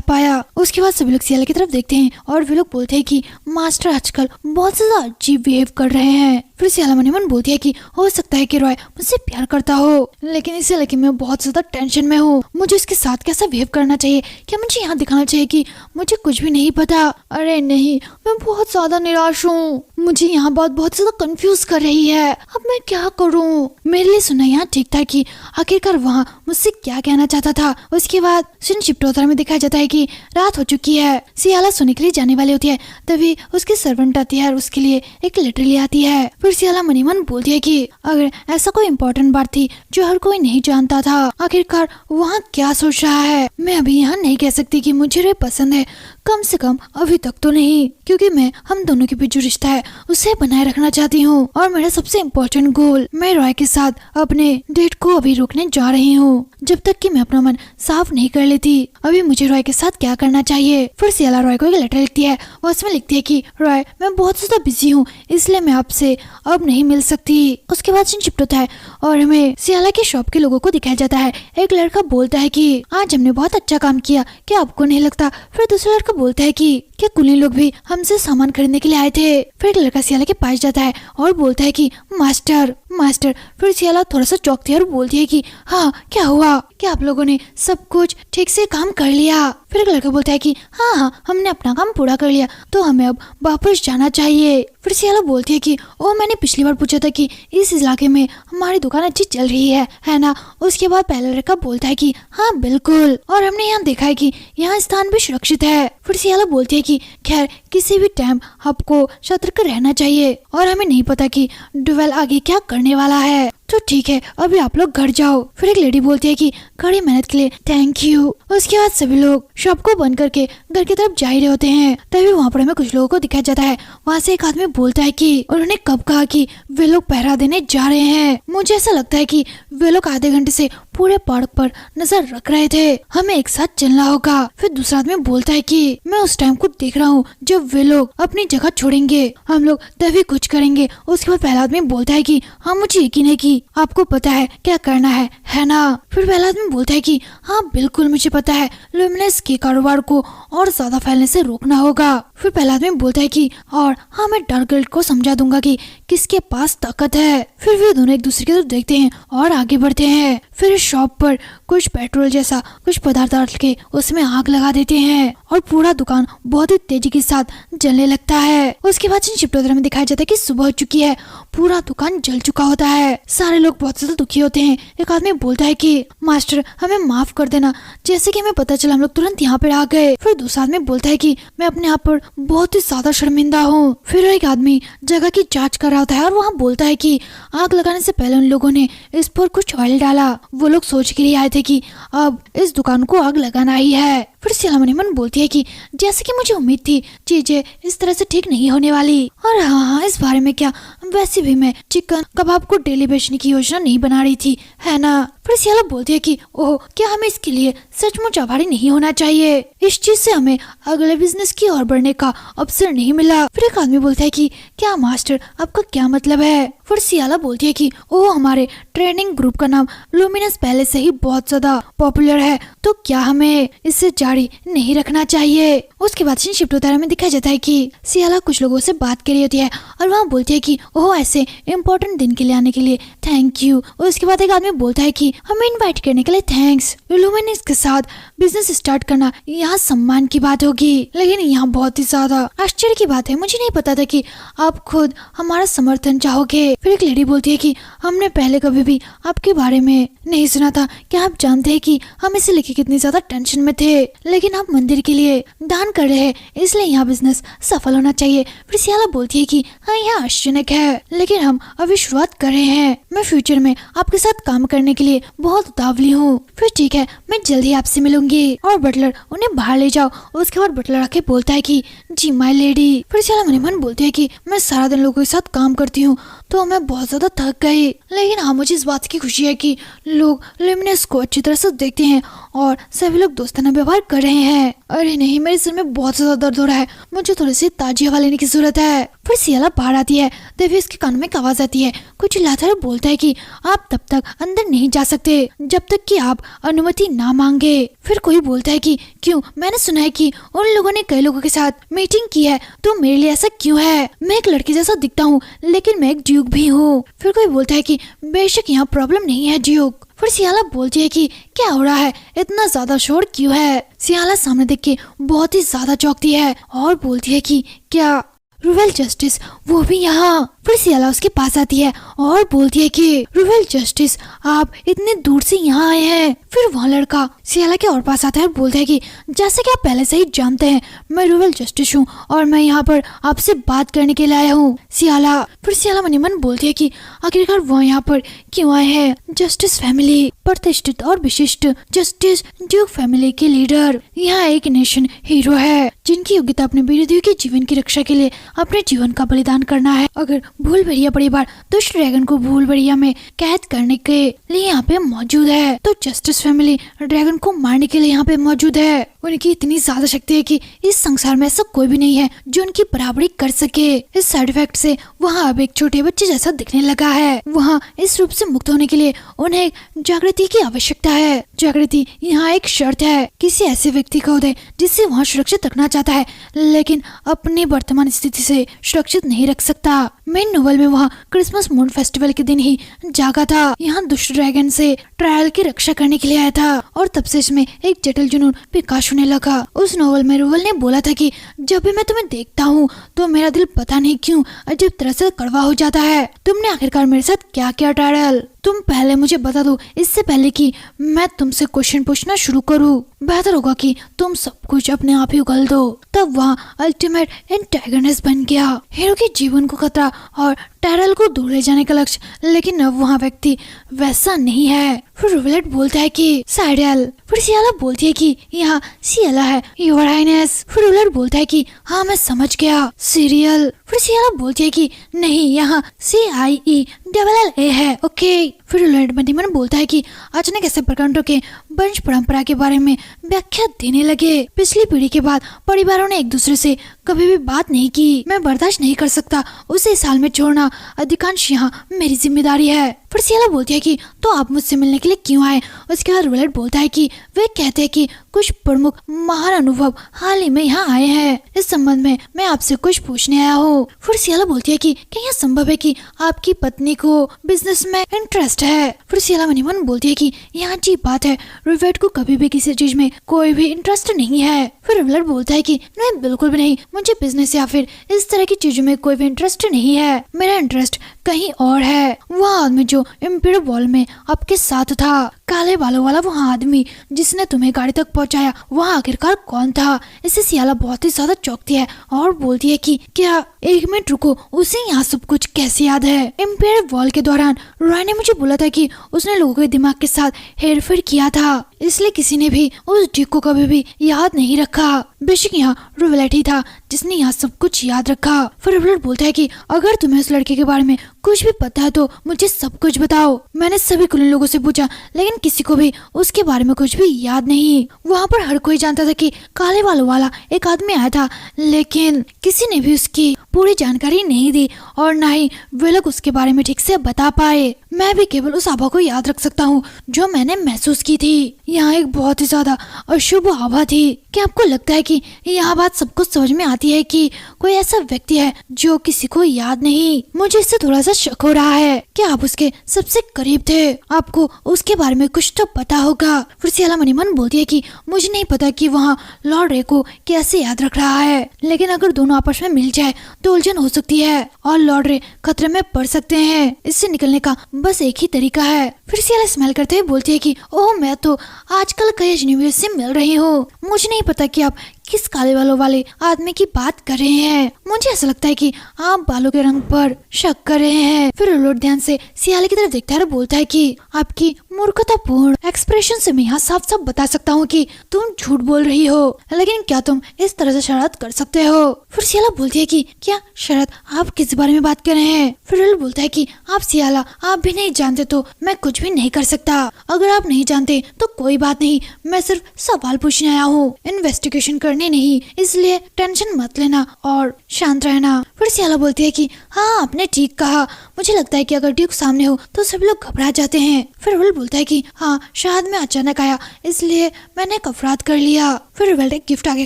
पाया? उसके बाद सभी लोग सियाला की तरफ देखते हैं और वे लोग बोलते हैं कि मास्टर आजकल बहुत ज्यादा अजीब बिहेव कर रहे हैं। फिर सियाला मनीमन बोलती है कि हो सकता है कि रॉय मुझसे प्यार करता हो, लेकिन इसे लेके मैं बहुत ज्यादा टेंशन में हूँ। मुझे उसके साथ कैसा बिहेव करना चाहिए? क्या मुझे यहाँ दिखाना चाहिए कि मुझे कुछ भी नहीं पता? अरे नहीं, मैं बहुत ज्यादा निराश हूँ। मुझे यहाँ बात बहुत ज्यादा कंफ्यूज कर रही है, अब मैं क्या करूँ? मेरे लिए सुना यहाँ ठीक था कि आखिरकार वहाँ मुझसे क्या कहना चाहता था। उसके बाद सीन शिफ्ट होता में दिखाया जाता है कि रात हो चुकी है। सियाला सोने के लिए जाने वाली होती है, तभी उसकी सर्वेंट आती है और उसके लिए एक लेटर ले आती है। फिर सियाला मनीमन बोलती है कि अगर ऐसा कोई इम्पोर्टेंट बात थी जो हर कोई नहीं जानता था, आखिरकार वहाँ क्या सोच रहा है, मैं अभी यहाँ नहीं कह सकती कि मुझे रे पसंद है, कम से कम अभी तक तो नहीं, क्योंकि मैं हम दोनों के बीच जो रिश्ता है उसे बनाए रखना चाहती हूँ। और मेरा सबसे इम्पोर्टेंट गोल, मैं रॉय के साथ अपने डेट को अभी रोकने जा रही हूँ, जब तक कि मैं अपना मन साफ नहीं कर लेती। अभी मुझे रॉय के साथ क्या करना चाहिए? फिर सियाला रॉय को एक लेटर लिखती है, वो उसमें लिखती है कि रॉय मैं बहुत ज्यादा बिजी हूँ, इसलिए मैं आपसे अब नहीं मिल सकती। उसके बाद सीन शिफ्ट होता है और हमें सियाला के शॉप के लोगों को दिखाया जाता है। एक लड़का बोलता है कि आज हमने बहुत अच्छा काम किया, क्या आपको नहीं लगता? फिर दूसरा लड़का बोलता है कि क्या कुली लोग भी हमसे सामान खरीदने के लिए आए थे? फिर एक लड़का सियाला के पास जाता है और बोलता है कि मास्टर मास्टर। फिर सियाला थोड़ा सा चौंकती है और बोलती है कि हाँ क्या हुआ, क्या आप लोगों ने सब कुछ ठीक से काम कर लिया? फिर एक लड़का बोलता है कि हाँ हाँ हमने अपना काम पूरा कर लिया, तो हमें अब वापस जाना चाहिए। फिर सियाला बोलती है कि ओ मैंने पिछली बार पूछा था कि इस इलाके में हमारी दुकान अच्छी चल रही है ना? उसके बाद पहला लड़का बोलता है कि हाँ बिल्कुल, और हमने यहाँ देखा है कि यहाँ स्थान भी सुरक्षित है। फिर सियाला बोलती है कि खैर किसी भी टाइम आपको सतर्क रहना चाहिए और हमें नहीं पता कि डुवेल आगे क्या करने वाला है, तो ठीक है अभी आप लोग घर जाओ। फिर एक लेडी बोलती है कि कड़ी मेहनत के लिए थैंक यू। उसके बाद सभी लोग शॉप को बंद करके घर की तरफ जा ही रहे होते हैं, तभी वहाँ पर हमें कुछ लोगों को दिखाया जाता है। वहाँ से एक आदमी बोलता है कि उन्होंने कब कहा कि वे लोग पहरा देने जा रहे हैं? मुझे ऐसा लगता है कि वे लोग आधे घंटे से पूरे पार्क पर नजर रख रहे थे, हमें एक साथ चलना होगा। फिर दूसरा आदमी बोलता है कि मैं उस टाइम को देख रहा हूँ जब वे लोग अपनी जगह छोड़ेंगे, हम लोग तभी कुछ करेंगे। उसके बाद पहला आदमी बोलता है कि हाँ मुझे यकीन है कि आपको पता है क्या करना है ना? फिर पहला आदमी बोलता है कि हाँ बिल्कुल मुझे पता है, ल्यूमिनस के कारोबार को और ज्यादा फैलने से रोकना होगा। फिर पहला आदमी बोलता है कि और हाँ मैं डार्क गिल्ड को समझा दूंगा कि किसके पास ताकत है। फिर वे दोनों एक दूसरे की तरफ देखते हैं और आगे बढ़ते हैं। फिर शॉप पर कुछ पेट्रोल जैसा कुछ पदार्थ डाल के उसमें आग लगा देते हैं और पूरा दुकान बहुत ही तेजी के साथ जलने लगता है। उसके बाद शिफ्टोदरा में दिखाया जाता है कि सुबह हो चुकी है, पूरा दुकान जल चुका होता है, सारे लोग बहुत ज्यादा दुखी होते हैं। एक आदमी बोलता है कि मास्टर हमें माफ कर देना, जैसे कि हमें पता चला हम लोग तुरंत यहाँ पर आ गए। फिर दूसरा आदमी बोलता है कि मैं अपने आप पर बहुत ही ज्यादा शर्मिंदा हूँ। फिर एक आदमी जगह की जांच कर रहा होता है और वहाँ बोलता है कि आग लगाने से पहले उन लोगों ने इस पर कुछ ऑयल डाला वो लोग सोच के लिए आए थे कि अब इस दुकान को आग लगाना ही है। फिर सियाला मन ही मन बोलती है कि जैसे कि मुझे उम्मीद थी चीजें इस तरह से ठीक नहीं होने वाली। और हाँ, इस बारे में क्या, वैसे भी मैं चिकन कबाब को डेली बेचने की योजना नहीं बना रही थी, है ना। फिर सियाला बोलती है कि ओह, क्या हमें इसके लिए सचमुच आभारी नहीं होना चाहिए? इस चीज से हमें अगले बिजनेस की ओर बढ़ने का अवसर नहीं मिला। फिर एक आदमी बोलता है कि क्या मास्टर, आपका क्या मतलब है? फिर सियाला बोलती है कि ओह, हमारे ट्रेनिंग ग्रुप का नाम लुमिनस पहले से ही बहुत ज्यादा पॉपुलर है, तो क्या हमें इससे जारी नहीं रखना चाहिए? उसके बाद शिफ्ट उतारा में दिखाया जाता है कि सियाला कुछ लोगों से बात कर रही होती है और वहाँ बोलती है कि ओह, ऐसे इम्पोर्टेंट दिन के लिए आने के लिए थैंक यू। उसके बाद एक आदमी बोलता है कि हमें इनवाइट करने के लिए थैंक्स। लुमिनस के साथ बिजनेस स्टार्ट करना यहाँ सम्मान की बात होगी, लेकिन यहाँ बहुत ही ज्यादा आश्चर्य की बात है, मुझे नहीं पता था कि आप खुद हमारा समर्थन चाहोगे। फिर एक लेडी बोलती है कि हमने पहले कभी भी आपके बारे में नहीं सुना था, क्या आप जानते हैं कि हम इसे लेके कितनी ज्यादा टेंशन में थे, लेकिन आप मंदिर के लिए दान कर रहे हैं, इसलिए यहाँ बिजनेस सफल होना चाहिए। फिर सियाला बोलती है कि हाँ, यह आश्चर्यजनक है, लेकिन हम अभी शुरुआत कर रहे हैं, मैं फ्यूचर में आपके साथ काम करने के लिए बहुत उतावली हूँ। फिर ठीक है, मैं जल्दी आपसे मिलूंगी। और बटलर, उन्हें बाहर ले जाओ। उसके बाद बटलर आके बोलता है कि जी माय लेडी। फिर सियाला मन ही मन बोलती है कि मैं सारा दिन लोगों के साथ काम करती हूँ तो मैं बहुत ज्यादा थक गई, लेकिन हाँ, मुझे इस बात की खुशी है कि लोग लुमिनस को अच्छी तरह से देखते हैं और सभी लोग दोस्ताना व्यवहार कर रहे हैं। अरे नहीं, मेरे सिर में बहुत ज्यादा दर्द हो रहा है, मुझे थोड़ी सी ताजी हवा लेने की जरूरत है। फिर सियाला बाहर आती है, तभी उसके कान में एक आवाज आती है, कुछ चिल्लाता है, बोलता है कि आप तब तक अंदर नहीं जा सकते जब तक कि आप अनुमति ना मांगे। फिर कोई बोलता है कि क्यों, मैंने सुना है कि उन लोगों ने कई लोगों के साथ मीटिंग की है, तो मेरे लिए ऐसा क्यों है? मैं एक लड़की जैसा दिखता हूँ, लेकिन मैं एक ड्यूक भी हूँ। फिर कोई बोलता है कि बेशक यहाँ प्रॉब्लम नहीं है ड्यूक। फिर सियाला बोलती है कि क्या हो रहा है, इतना ज्यादा शोर क्यों है? सियाला सामने देख के बहुत ही ज्यादा चौंकती है और बोलती है कि क्या रूवेल जस्टिस वो भी यहाँ? फिर सियाला उसके पास आती है और बोलती है कि रूवेल जस्टिस, आप इतने दूर से यहाँ आए हैं? फिर वहाँ लड़का सियाला के और पास आता है और बोलता है कि जैसे कि आप पहले से ही जानते हैं, मैं रूवेल जस्टिस हूँ और मैं यहाँ पर आपसे बात करने के लिए आया हूँ। फिर सियाला मन ही मन बोलती है कि आखिरकार वो यहाँ पर क्यों आए हैं? जस्टिस फैमिली, प्रतिष्ठित और विशिष्ट जस्टिस ड्यूक फैमिली के लीडर, यहाँ एक नेशन हीरो है जिनकी योग्यता अपने विरोधियों के जीवन की रक्षा के लिए अपने जीवन का बलिदान करना है। अगर भूल भैया परिवार दुष्ट ड्रैगन को भूल भैया में कैद करने के लिए यहाँ पे मौजूद है, तो जस्टिस फैमिली ड्रैगन को मारने के लिए यहाँ पे मौजूद है। उनकी इतनी ज्यादा शक्ति है कि इस संसार में ऐसा कोई भी नहीं है जो उनकी बराबरी कर सके। इस साइड इफेक्ट से वहाँ अब एक छोटे बच्चे जैसा दिखने लगा है। वहाँ इस रूप से मुक्त होने के लिए उन्हें जागृति की आवश्यकता है। जागृति यहाँ एक शर्त है, किसी ऐसे व्यक्ति का उदय जिसे वहाँ सुरक्षित रखना चाहता है, लेकिन अपनी वर्तमान स्थिति से सुरक्षित नहीं रख सकता। मेन नोवेल में वहाँ क्रिसमस मून फेस्टिवल के दिन ही जागा था, यहाँ दुष्ट ड्रैगन से ट्रायल की रक्षा करने के लिए आया था और तब से इसमें एक जटिल जुनून विकास होने लगा। उस नोवेल में रूवेल ने बोला था कि जब भी मैं तुम्हें देखता हूँ तो मेरा दिल पता नहीं क्यों अजीब तरह से कड़वा हो जाता है। तुमने आखिरकार मेरे साथ क्या किया ट्रायल? तुम पहले मुझे बता दो, इससे पहले कि मैं तुमसे क्वेश्चन पूछना शुरू करूं। बेहतर होगा कि तुम सब कुछ अपने आप ही उगल दो। तब वहाँ अल्टीमेट एंटागनिस्ट बन गया, हीरो के जीवन को खतरा और टैरल को दूर ले जाने का लक्ष्य, लेकिन अब वहाँ व्यक्ति वैसा नहीं है। फिर रूवेलेट बोलता है कि साइडल। फिर सियाला बोलती है कि यहाँ सियाला है, योर हाइनेस। फिर रूवेलेट बोलता है कि हाँ मैं समझ गया, सीरियल। फिर सियाला बोलती है कि नहीं, यहाँ CIELLA है, ओके। फिर रूवेलेट मन बोलता है कि अचानक ऐसे प्रकांडों के वंश परंपरा के बारे में व्याख्या देने लगे। पिछली पीढ़ी के बाद परिवारों ने एक दूसरे से कभी भी बात नहीं की। मैं बर्दाश्त नहीं कर सकता उसे इस हाल में छोड़ना, अधिकांश यहाँ मेरी जिम्मेदारी है। फिर सियाला बोलती है कि तो आप मुझसे मिलने के लिए क्यों आए? उसके बाद रूवेलेट बोलता है कि वे कहते हैं कि कुछ प्रमुख महान अनुभव हाल ही में यहाँ आए हैं, इस संबंध में मैं आपसे कुछ पूछने आया हूँ। फिर सियाला बोलती है कि क्या यह संभव है कि आपकी पत्नी को बिजनेस में इंटरेस्ट है? फिर सियाला मन बोलती है कि यहाँ अजीब बात है, रूवेलेट को कभी भी किसी चीज में कोई भी इंटरेस्ट नहीं है। फिर रूवेलेट बोलता है कि नहीं, बिल्कुल भी नहीं, मुझे बिजनेस या फिर इस तरह की चीजों में कोई भी इंटरेस्ट नहीं है, मेरा इंटरेस्ट कहीं और है। वह आदमी जो इम्पीरियल वॉल में आपके साथ था, काले बालों वाला वो आदमी जिसने तुम्हें गाड़ी तक पहुंचाया, वह आखिरकार कौन था? इससे सियाला बहुत ही ज्यादा चौंकती है और बोलती है कि क्या, एक मिनट रुको, उसे यहाँ सब कुछ कैसे याद है? एम्पायर वॉर के दौरान रॉय ने मुझे बोला था कि उसने लोगों के दिमाग के साथ हेरफेर किया था, इसलिए किसी ने भी उस ड्यूक को कभी भी याद नहीं रखा। बेशक यहाँ रुवेलेट ही था जिसने यहाँ सब कुछ याद रखा। फिर रुवेलेट बोलता है कि अगर तुम्हें उस लड़के के बारे में कुछ भी पता है तो मुझे सब कुछ बताओ। मैंने सभी कुलीन लोगों से पूछा, लेकिन किसी को भी उसके बारे में कुछ भी याद नहीं। वहाँ पर हर कोई जानता था कि काले बालों वाला एक आदमी आया था, लेकिन किसी ने भी उसकी पूरी जानकारी नहीं दी और न ही वे लोग उसके बारे में ठीक से बता पाए। मैं भी केवल उस आभा को याद रख सकता हूँ जो मैंने महसूस की थी। यहाँ एक बहुत ही ज्यादा अशुभ आभा थी। क्या आपको लगता है कि यह बात सबको समझ में आती है कि कोई ऐसा व्यक्ति है जो किसी को याद नहीं? मुझे इससे थोड़ा सा शक हो रहा है कि आप उसके सबसे करीब थे, आपको उसके बारे में कुछ तो पता होगा। फिर सियाला मनी मन बोलती है कि मुझे नहीं पता कि वहाँ लॉर्ड रे को कैसे याद रख रहा है, लेकिन अगर दोनों आपस में मिल जाए तो उलझन हो सकती है और लॉर्ड रे खतरे में पड़ सकते हैं। इससे निकलने का बस एक ही तरीका है। फिर सियाला स्माइल करते हुए बोलती है कि ओह, मैं तो आजकल कई अजनबियों से मिल रही हूँ, मुझे नहीं पता कि आप किस काले बालों वाले आदमी की बात कर रहे हैं। मुझे ऐसा लगता है कि आप बालों के रंग पर शक कर रहे हैं। फिर रुवेलेट ध्यान से सियाले की तरफ देखता है और बोलता है कि आपकी मूर्खतापूर्ण एक्सप्रेशन से मैं यहाँ साफ साफ बता सकता हूँ कि तुम झूठ बोल रही हो, लेकिन क्या तुम इस तरह से शरारत कर सकते हो? फिर सियाला बोलती है कि क्या शरारत, आप किस बारे में बात कर रहे हैं? फिर रुवेलेट बोलता है कि आप सियाला, आप भी नहीं जानते तो मैं कुछ भी नहीं कर सकता। अगर आप नहीं जानते तो कोई बात नहीं, मैं सिर्फ सवाल पूछने आया हूँ, इन्वेस्टिगेशन करने नहीं, इसलिए टेंशन मत लेना और शांत रहना। फिर सियाला बोलती है कि हाँ, आपने ठीक कहा, मुझे लगता है कि अगर ड्यूक सामने हो तो सब लोग घबरा जाते हैं। फिर रुवेलेट बोलता है कि हाँ, शायद मैं अचानक आया इसलिए मैंने कफरात कर लिया। फिर रुवेलेट एक गिफ्ट आगे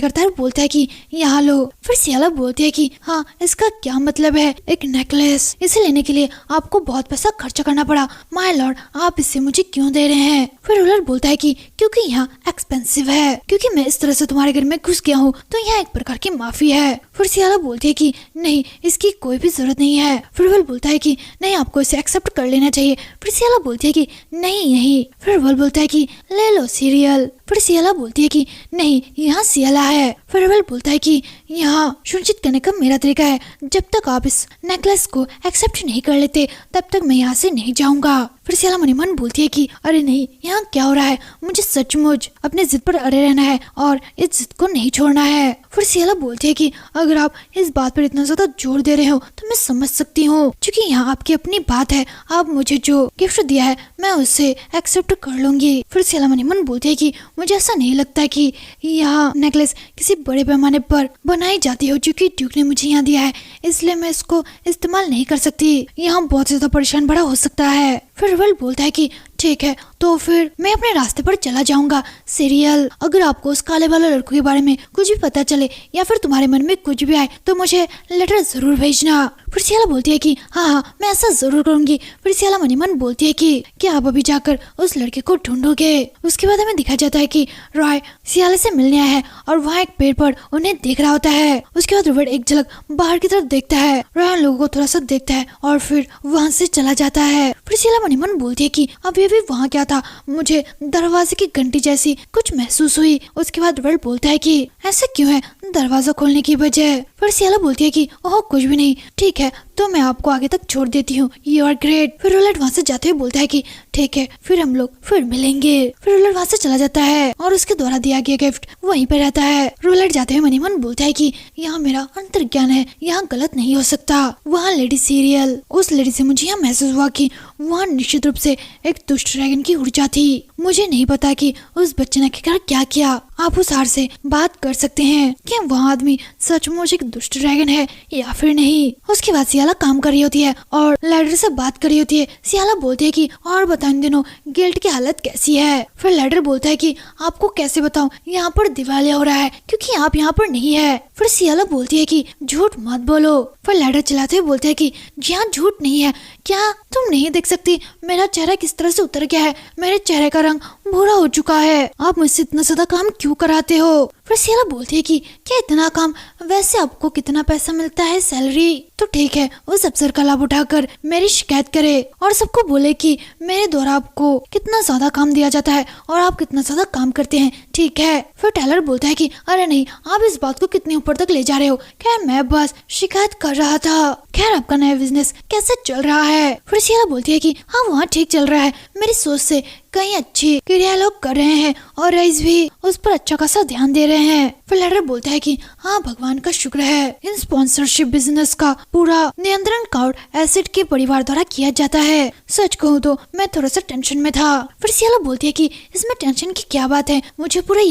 करता है और बोलता है कि यहाँ लो। फिर सियाला बोलती है कि हाँ, इसका क्या मतलब है? एक नेकलेस, इसे लेने के लिए आपको बहुत पैसा खर्चा करना पड़ा। माय लॉर्ड, आप इसे मुझे क्यों दे रहे हैं? फिर रुवेलेट बोलता है कि क्योंकि यहाँ एक्सपेंसिव है, क्योंकि मैं इस तरह से तुम्हारे घर में घुस गया हूँ तो यहाँ एक प्रकार की माफी है। फिर सियाला बोलती है कि नहीं, इसकी कोई भी जरूरत नहीं है। फिर रुवेलेट बोलता है कि नहीं, आपको इसे एक्सेप्ट कर लेना चाहिए। फिर सियाला बोलती है कि नहीं। फिर रुवेलेट बोलता है कि ले लो सीरियल। फिर सियाला बोलती है कि नहीं, यहाँ सियाला है। फिर रुवेलेट बोलता है कि यहाँ सुनिश्चित करने का मेरा तरीका है, जब तक आप इस नेकलेस को एक्सेप्ट नहीं कर लेते तब तक मैं यहाँ से नहीं जाऊंगा। फिर सियाला मनी मन बोलती है कि अरे नहीं, यहाँ क्या हो रहा है? मुझे सचमुच अपने जिद पर अड़े रहना है और इस जिद को नहीं छोड़ना है। फिर सियाला बोलती है कि अगर आप इस बात पर इतना ज्यादा जोर दे रहे हो तो मैं समझ सकती हूँ, क्योंकि यहाँ आपकी अपनी बात है। आप मुझे जो गिफ्ट दिया है मैं उसे एक्सेप्ट कर लूंगी। फिर सियाला मनी मन बोलती है कि मुझे ऐसा नहीं लगता कि यह नेकलेस किसी बड़े पैमाने पर बनाई जाती हो, क्योंकि ड्यूक ने मुझे यहाँ दिया है, इसलिए मैं इसको इस्तेमाल नहीं कर सकती। यहाँ बहुत ज्यादा परेशान बड़ा हो सकता है। फिर रुवेलेट बोलता है कि ठीक है, तो फिर मैं अपने रास्ते पर चला जाऊंगा। सीरियल, अगर आपको उस काले वाले लड़कों के बारे में कुछ भी पता चले या फिर तुम्हारे मन में कुछ भी आए तो मुझे लेटर जरूर भेजना। फिर सियाला बोलती है कि हाँ, मैं ऐसा जरूर करूंगी। फिर सियाला मनी मन बोलती है कि क्या आप अभी जाकर उस लड़के को ढूंढोगे? उसके बाद हमें दिखाया जाता है कि रॉय सियाले से मिलने आया है और वहाँ एक पेड़ पर उन्हें देख रहा होता है। उसके बाद रुवेलेट एक झलक बाहर की तरफ देखता है, रॉय लोगों को थोड़ा सा देखता है और फिर वहाँ से चला जाता है। फिर सियाला मनी मन बोलती है कि अब ये भी वहाँ क्या था? मुझे दरवाजे की घंटी जैसी कुछ महसूस हुई। उसके बाद रुवेलेट बोलता है कि ऐसा क्यों है दरवाजा खोलने की वजह? फिर सियाला बोलती है कि ओह, कुछ भी नहीं, ठीक है, तो मैं आपको आगे तक छोड़ देती हूँ, यू आर ग्रेट। फिर रुवेलेट वहाँ से जाते हुए बोलता है कि ठीक है, फिर हम लोग फिर मिलेंगे। फिर रुवेलेट वहाँ से चला जाता है और उसके द्वारा दिया गया गिफ्ट वहीं पे रहता है। रुवेलेट जाते हुए मनी मन बोलता है कि यहाँ मेरा अंतर्ज्ञान है, यहाँ गलत नहीं हो सकता। वहाँ लेडी सीरियल, उस लेडी से मुझे यहाँ महसूस हुआ कि वहाँ निश्चित रूप से एक दुष्ट ड्रैगन की ऊर्जा थी। मुझे नहीं पता कि उस बच्चे ने क्या किया। आप उस हार से बात कर सकते हैं कि वहाँ आदमी सचमुच एक दुष्ट ड्रैगन है या फिर नहीं। उसके बाद सियाला काम कर रही होती है और लैडर से बात कर रही होती है। सियाला बोलती है कि और बताओ इन दिनों गिल्ड की हालत कैसी है? फिर लैडर बोलता है कि आपको कैसे बताऊं, यहाँ पर दिवालिया हो रहा है क्योंकि आप यहाँ पर नहीं है। फिर सियाला बोलती है कि झूठ मत बोलो। फिर लैडर चलाते हुए बोलते है कि यहाँ झूठ नहीं है, क्या तुम नहीं देख सकती मेरा चेहरा किस तरह से उतर गया है? मेरे चेहरे का रंग भूरा हो चुका है। आप मुझसे इतना ज्यादा काम क्यों कराते हो? फिर सियाला बोलती है कि क्या इतना काम, वैसे आपको कितना पैसा मिलता है सैलरी? तो ठीक है, उस अफसर का लाभ उठाकर मेरी शिकायत करे और सबको बोले कि मेरे द्वारा आपको कितना ज्यादा काम दिया जाता है और आप कितना ज्यादा काम करते हैं, ठीक है। फिर टेलर बोलता है कि अरे नहीं, आप इस बात को कितने ऊपर तक ले जा रहे हो, खैर मैं बस शिकायत कर रहा था। खैर आपका नया बिजनेस कैसे चल रहा है? फिर सियाला बोलती है कि हाँ वहाँ ठीक चल रहा है, मेरी सोच से कई अच्छी क्रिया लोग कर रहे हैं और रईस भी उस पर अच्छा खासा ध्यान दे रहे हैं। फिर लेटर बोलता है कि हाँ भगवान का शुक्र है, इन स्पॉन्सरशिप बिजनेस का पूरा नियंत्रण क्लाउड एसिड के परिवार द्वारा किया जाता है। सच कहूँ तो मैं थोड़ा सा टेंशन में था। फिर सियाला बोलती है कि इसमें टेंशन की क्या बात है, मुझे पूरा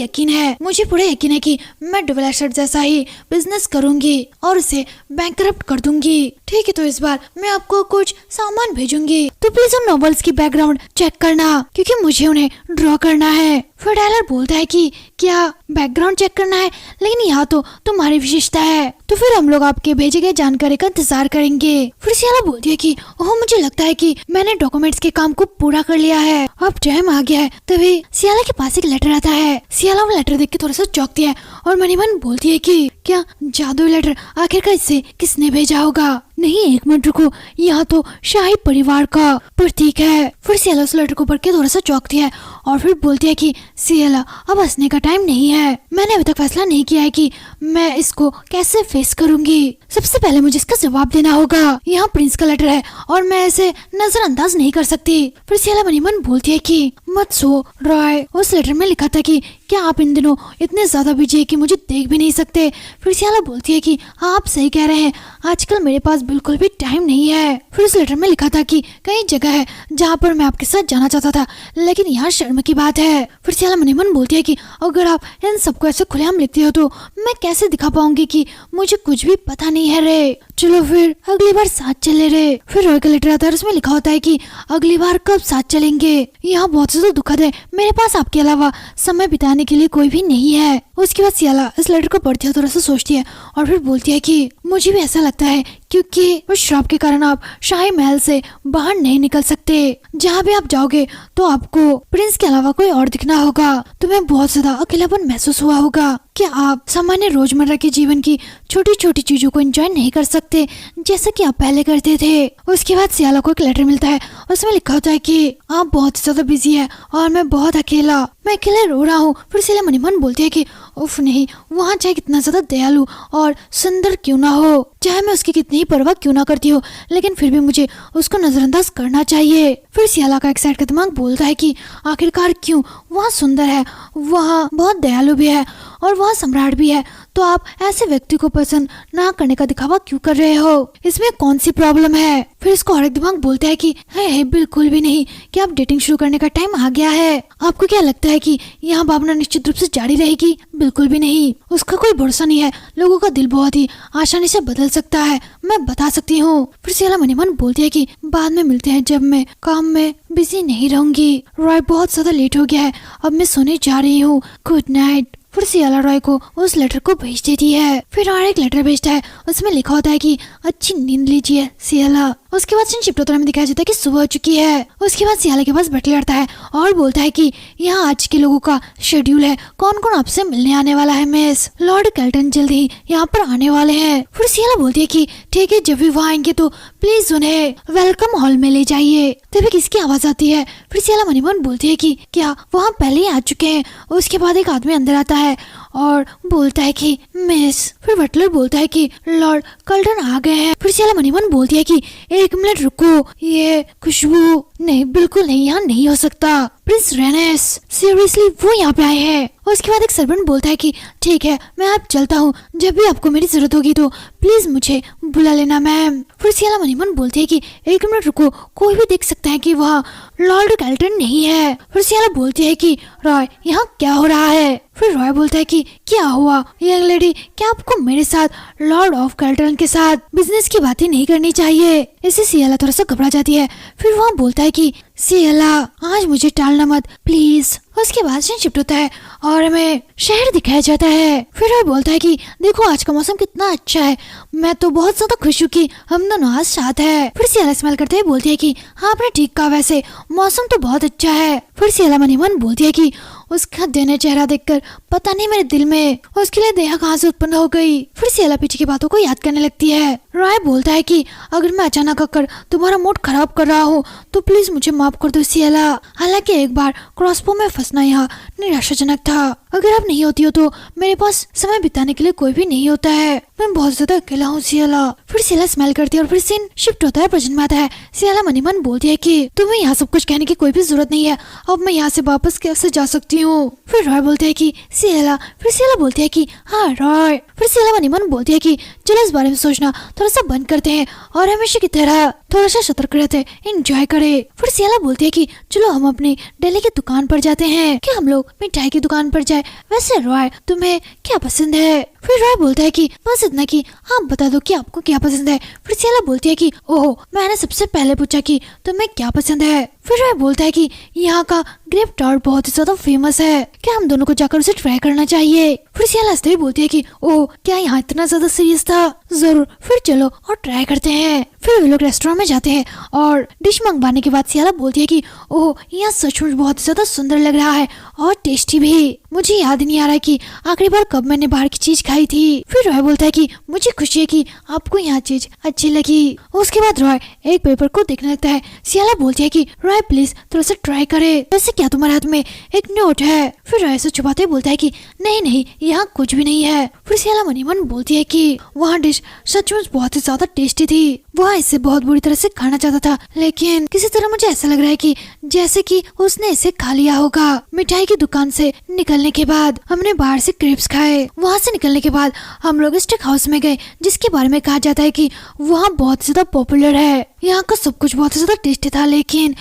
यकीन है कि मैं डबल एसेट जैसा ही बिजनेस करूंगी और उसे बैंकरप्ट कर दूंगी। ठीक है, तो इस बार मैं आपको कुछ सामान भेजूंगी, तो प्लीज उन नॉवेल्स की बैकग्राउंड चेक करना क्योंकि मुझे उन्हें ड्रॉ करना है। फिर टाइलर बोलता है कि क्या बैकग्राउंड चेक करना है, लेकिन यहाँ तो तुम्हारी विशेषता है, तो फिर हम लोग आपके भेजे गए जानकारी का इंतजार करेंगे। फिर सियाला बोलती है कि ओह मुझे लगता है कि मैंने डॉक्यूमेंट्स के काम को पूरा कर लिया है, अब टाइम आ गया है। तभी सियाला के पास एक लेटर आता है। सियाला वो लेटर देख के थोड़ा सा चौंकती है और मनी मन बोलती है कि क्या जादुई लेटर, आखिरकार इसे किसने भेजा होगा? नहीं एक मिनट रुको, यहाँ तो शाही परिवार का प्रतीक है। फिर सियाला उस लेटर को पढ़ के थोड़ा सा चौंकती है और फिर बोलती है कि सियाला अब हंसने का टाइम नहीं है, मैंने अभी तक फैसला नहीं किया है कि मैं इसको कैसे फेस करूंगी। सबसे पहले मुझे इसका जवाब देना होगा। यहाँ प्रिंस का लेटर है और मैं इसे नजरअंदाज नहीं कर सकती। फिर सियाला मनी मन बोलती है कि मत सो रॉय, उस लेटर में लिखा था कि क्या आप इन दिनों इतने ज्यादा बिजी है कि मुझे देख भी नहीं सकते। फिर सियाला बोलती है कि हाँ आप सही कह रहे हैं, आजकल मेरे पास बिल्कुल भी टाइम नहीं है। फिर उस लेटर में लिखा था कि कई जगह है जहाँ पर मैं आपके साथ जाना चाहता था, लेकिन यहाँ शर्म की बात है। फिर सियाला मनी मन बोलती है कि अगर आप इन सबको ऐसे खुलेआम लिखती हो तो मैं कैसे दिखा पाऊंगी कि मुझे कुछ भी पता नहीं है रे। चलो फिर अगली बार साथ चले रे। फिर रॉय का लेटर आता है, उसमें लिखा होता है कि अगली बार कब साथ चलेंगे, यहाँ बहुत ज्यादा दुखद है, मेरे पास आपके अलावा समय बिताने के लिए कोई भी नहीं है। उसके बाद सियाला इस लेटर को पढ़ती है, थोड़ा सा सोचती है और फिर बोलती है कि मुझे भी ऐसा लगता है क्योंकि उस श्राप के कारण आप शाही महल से बाहर नहीं निकल सकते। जहाँ भी आप जाओगे तो आपको प्रिंस के अलावा कोई और दिखना होगा, तुम्हें बहुत ज्यादा अकेलापन महसूस हुआ होगा। क्या आप सामान्य रोजमर्रा के जीवन की छोटी छोटी चीजों को एंजॉय नहीं कर सकते जैसा कि आप पहले करते थे? उसके बाद सियाला को एक लेटर मिलता है, उसमें लिखा होता है कि आप बहुत ज्यादा बिजी है और मैं बहुत अकेला, मैं अकेले रो रहा हूँ। फिर सियाला मनी मन बोलती है कि उफ नहीं, वहाँ चाहे कितना ज्यादा दयालु और सुंदर क्यों ना हो, चाहे मैं उसकी कितनी ही परवाह क्यों ना करती हो, लेकिन फिर भी मुझे उसको नजरअंदाज करना चाहिए। फिर सियाला का एक साइड का दिमाग बोलता है कि आखिरकार क्यों, वहाँ सुंदर है, वहाँ बहुत दयालु भी है और वहाँ सम्राट भी है, तो आप ऐसे व्यक्ति को पसंद ना करने का दिखावा क्यों कर रहे हो, इसमें कौन सी प्रॉब्लम है? फिर इसको और एक दिमाग बोलता है कि है बिल्कुल भी नहीं, कि अब डेटिंग शुरू करने का टाइम आ गया है। आपको क्या लगता है कि यहाँ भावना निश्चित रूप से जारी रहेगी? बिल्कुल भी नहीं, उसका कोई भरोसा नहीं है, लोगों का दिल बहुत ही आसानी से बदल सकता है, मैं बता सकती हूँ। फिर सियाला मनी मन बोलती है कि बाद में मिलते हैं जब मैं काम में बिजी नहीं रहूंगी। रॉय बहुत ज्यादा लेट हो गया है, अब मैं सोने जा रही हूँ, गुड नाइट। फिर सियाला रॉय को उस लेटर को भेज देती है। फिर और एक लेटर भेजता है, उसमें लिखा होता है कि अच्छी नींद लीजिए सियाला। उसके बाद शिफ्ट में दिखाया जाता है कि सुबह हो चुकी है। उसके बाद सियाला के पास बटलर आता है और बोलता है कि यहाँ आज के लोगों का शेड्यूल है, कौन कौन आपसे मिलने आने वाला है मिस। लॉर्ड कैल्टन जल्द ही यहाँ पर आने वाले हैं। फिर सियाला बोलती है कि ठीक है, जब भी वहाँ आएंगे तो प्लीज उन्हें वेलकम हॉल में ले जाइए। तभी किसकी आवाज आती है? फिर सियाला मनी मन बोलती है कि क्या वहाँ पहले ही आ चुके हैं? उसके बाद एक आदमी अंदर आता है और बोलता है कि मिस। फिर बटलर बोलता है कि लॉर्ड कल्टन आ गए हैं। फिर सियाला मनी मन बोलती है कि एक मिनट रुको, ये खुशबू नहीं, बिल्कुल नहीं, यहाँ नहीं हो सकता, प्रिंस रेनेस सीरियसली वो यहाँ पे आए हैं। उसके बाद एक सर्वेंट बोलता है कि ठीक है, मैं अब चलता हूँ, जब भी आपको मेरी जरूरत होगी तो प्लीज मुझे बुला लेना मैम। फिर सियाला मनी मन बोलती है कि एक मिनट रुको, कोई भी देख सकता है कि वहाँ लॉर्ड कैल्टन नहीं है। फिर सियाला बोलती है कि रॉय यहाँ क्या हो रहा है? फिर रॉय बोलता है कि क्या हुआ यंग लेडी, क्या आपको मेरे साथ लॉर्ड ऑफ कैल्टन के साथ बिजनेस की बातें नहीं करनी चाहिए? इससे सियाला थोड़ा सा घबरा जाती है। फिर वहाँ बोलता है कि सियाला आज मुझे टालना मत प्लीज। उसके बाद सीन शिफ्ट होता है और हमें शहर दिखाया जाता है। फिर वह बोलता है कि देखो आज का मौसम कितना अच्छा है, मैं तो बहुत ज्यादा खुश हूँ कि हम दोनों आज साथ है। फिर सियाला स्माइल करते हुए बोलती है कि हाँ आपने ठीक कहा, वैसे मौसम तो बहुत अच्छा है। फिर सियाला मनी मन बोलती है कि उसका देने चेहरा देखकर पता नहीं मेरे दिल में उसके लिए दया कहाँ से उत्पन्न हो गई। फिर सियाला पीछे की बातों को याद करने लगती है। रॉय बोलता है कि अगर मैं अचानक आकर तुम्हारा मूड खराब कर रहा हूँ तो प्लीज मुझे माफ कर दो सियाला। हालांकि एक बार क्रॉसबो में फंसना यहाँ निराशाजनक था। अगर आप नहीं होती हो तो मेरे पास समय बिताने के लिए कोई भी नहीं होता है। मैं बहुत ज्यादा अकेला हूँ सियाला। फिर सियाला स्माइल करती है और फिर सीन शिफ्ट होता है, प्रेजेंट में आता है। सियाला मनी मन बोलती है कि तुम्हें यहाँ सब कुछ कहने की कोई भी जरूरत नहीं है, अब मैं यहाँ से वापस कैसे जा सकती हूँ। फिर रॉय बोलते है कि सियाला, फिर सियाला बोलती है कि हाँ रॉय। फिर सियाला मनी मन बोलती है कि चलो इस बारे में सोचना थोड़ा सा बंद करते हैं और हमेशा की तरह थोड़ा सा सतर्क रहते, एंजॉय करे। फिर सियाला बोलती है कि चलो हम अपनी दिल्ली की दुकान पर जाते हैं, क्या हम लोग मिठाई की दुकान पर जाए। वैसे रॉय तुम्हें क्या पसंद है? फिर रॉय बोलता है कि बस इतना कि आप बता दो कि आपको क्या पसंद है। फिर सियाला बोलती है कि ओह मैंने सबसे पहले पूछा कि तुम्हें क्या पसंद है। फिर रॉय बोलता है कि यहाँ का ग्रेप टार्ट बहुत ही ज्यादा फेमस है, क्या हम दोनों को जाकर उसे ट्राई करना चाहिए। फिर सियाला हंसते हुए बोलती है कि ओह क्या यहाँ इतना ज्यादा सीरियस था, जरूर फिर चलो और ट्राई करते हैं। फिर वे लोग रेस्टोरेंट में जाते हैं और डिश मंगवाने के बाद सियाला बोलती है कि ओह यहाँ सचमुच बहुत ही ज्यादा सुंदर लग रहा है और टेस्टी भी। मुझे याद नहीं आ रहा है कि आखिरी बार कब मैंने बाहर की चीज खाई थी। फिर रॉय बोलता है कि मुझे खुशी है कि आपको यहाँ चीज अच्छी लगी। उसके बाद रॉय एक पेपर को देखने लगता है। सियाला बोलती है कि रॉय प्लीज थोड़ा सा ट्राई करे, वैसे क्या तुम्हारे हाथ में एक नोट है। फिर रॉय से छुपाते बोलता है कि नहीं नहीं यहाँ कुछ भी नहीं है। फिर सियाला मनी मन बोलती है कि वहाँ डिश सचमुच बहुत ही ज्यादा टेस्टी थी, वह इसे बहुत बुरी तरह से खाना चाहता था, लेकिन किसी तरह मुझे ऐसा लग रहा है कि जैसे कि उसने इसे खा लिया होगा। मिठाई की दुकान से निकलने के बाद हमने बाहर से क्रेप्स खाए। वहाँ से निकलने के बाद हम लोग स्टेक हाउस में गए, जिसके बारे में कहा जाता है कि वहाँ बहुत ज्यादा पॉपुलर है। यहाँ का सब कुछ बहुत ज्यादा टेस्टी था, लेकिन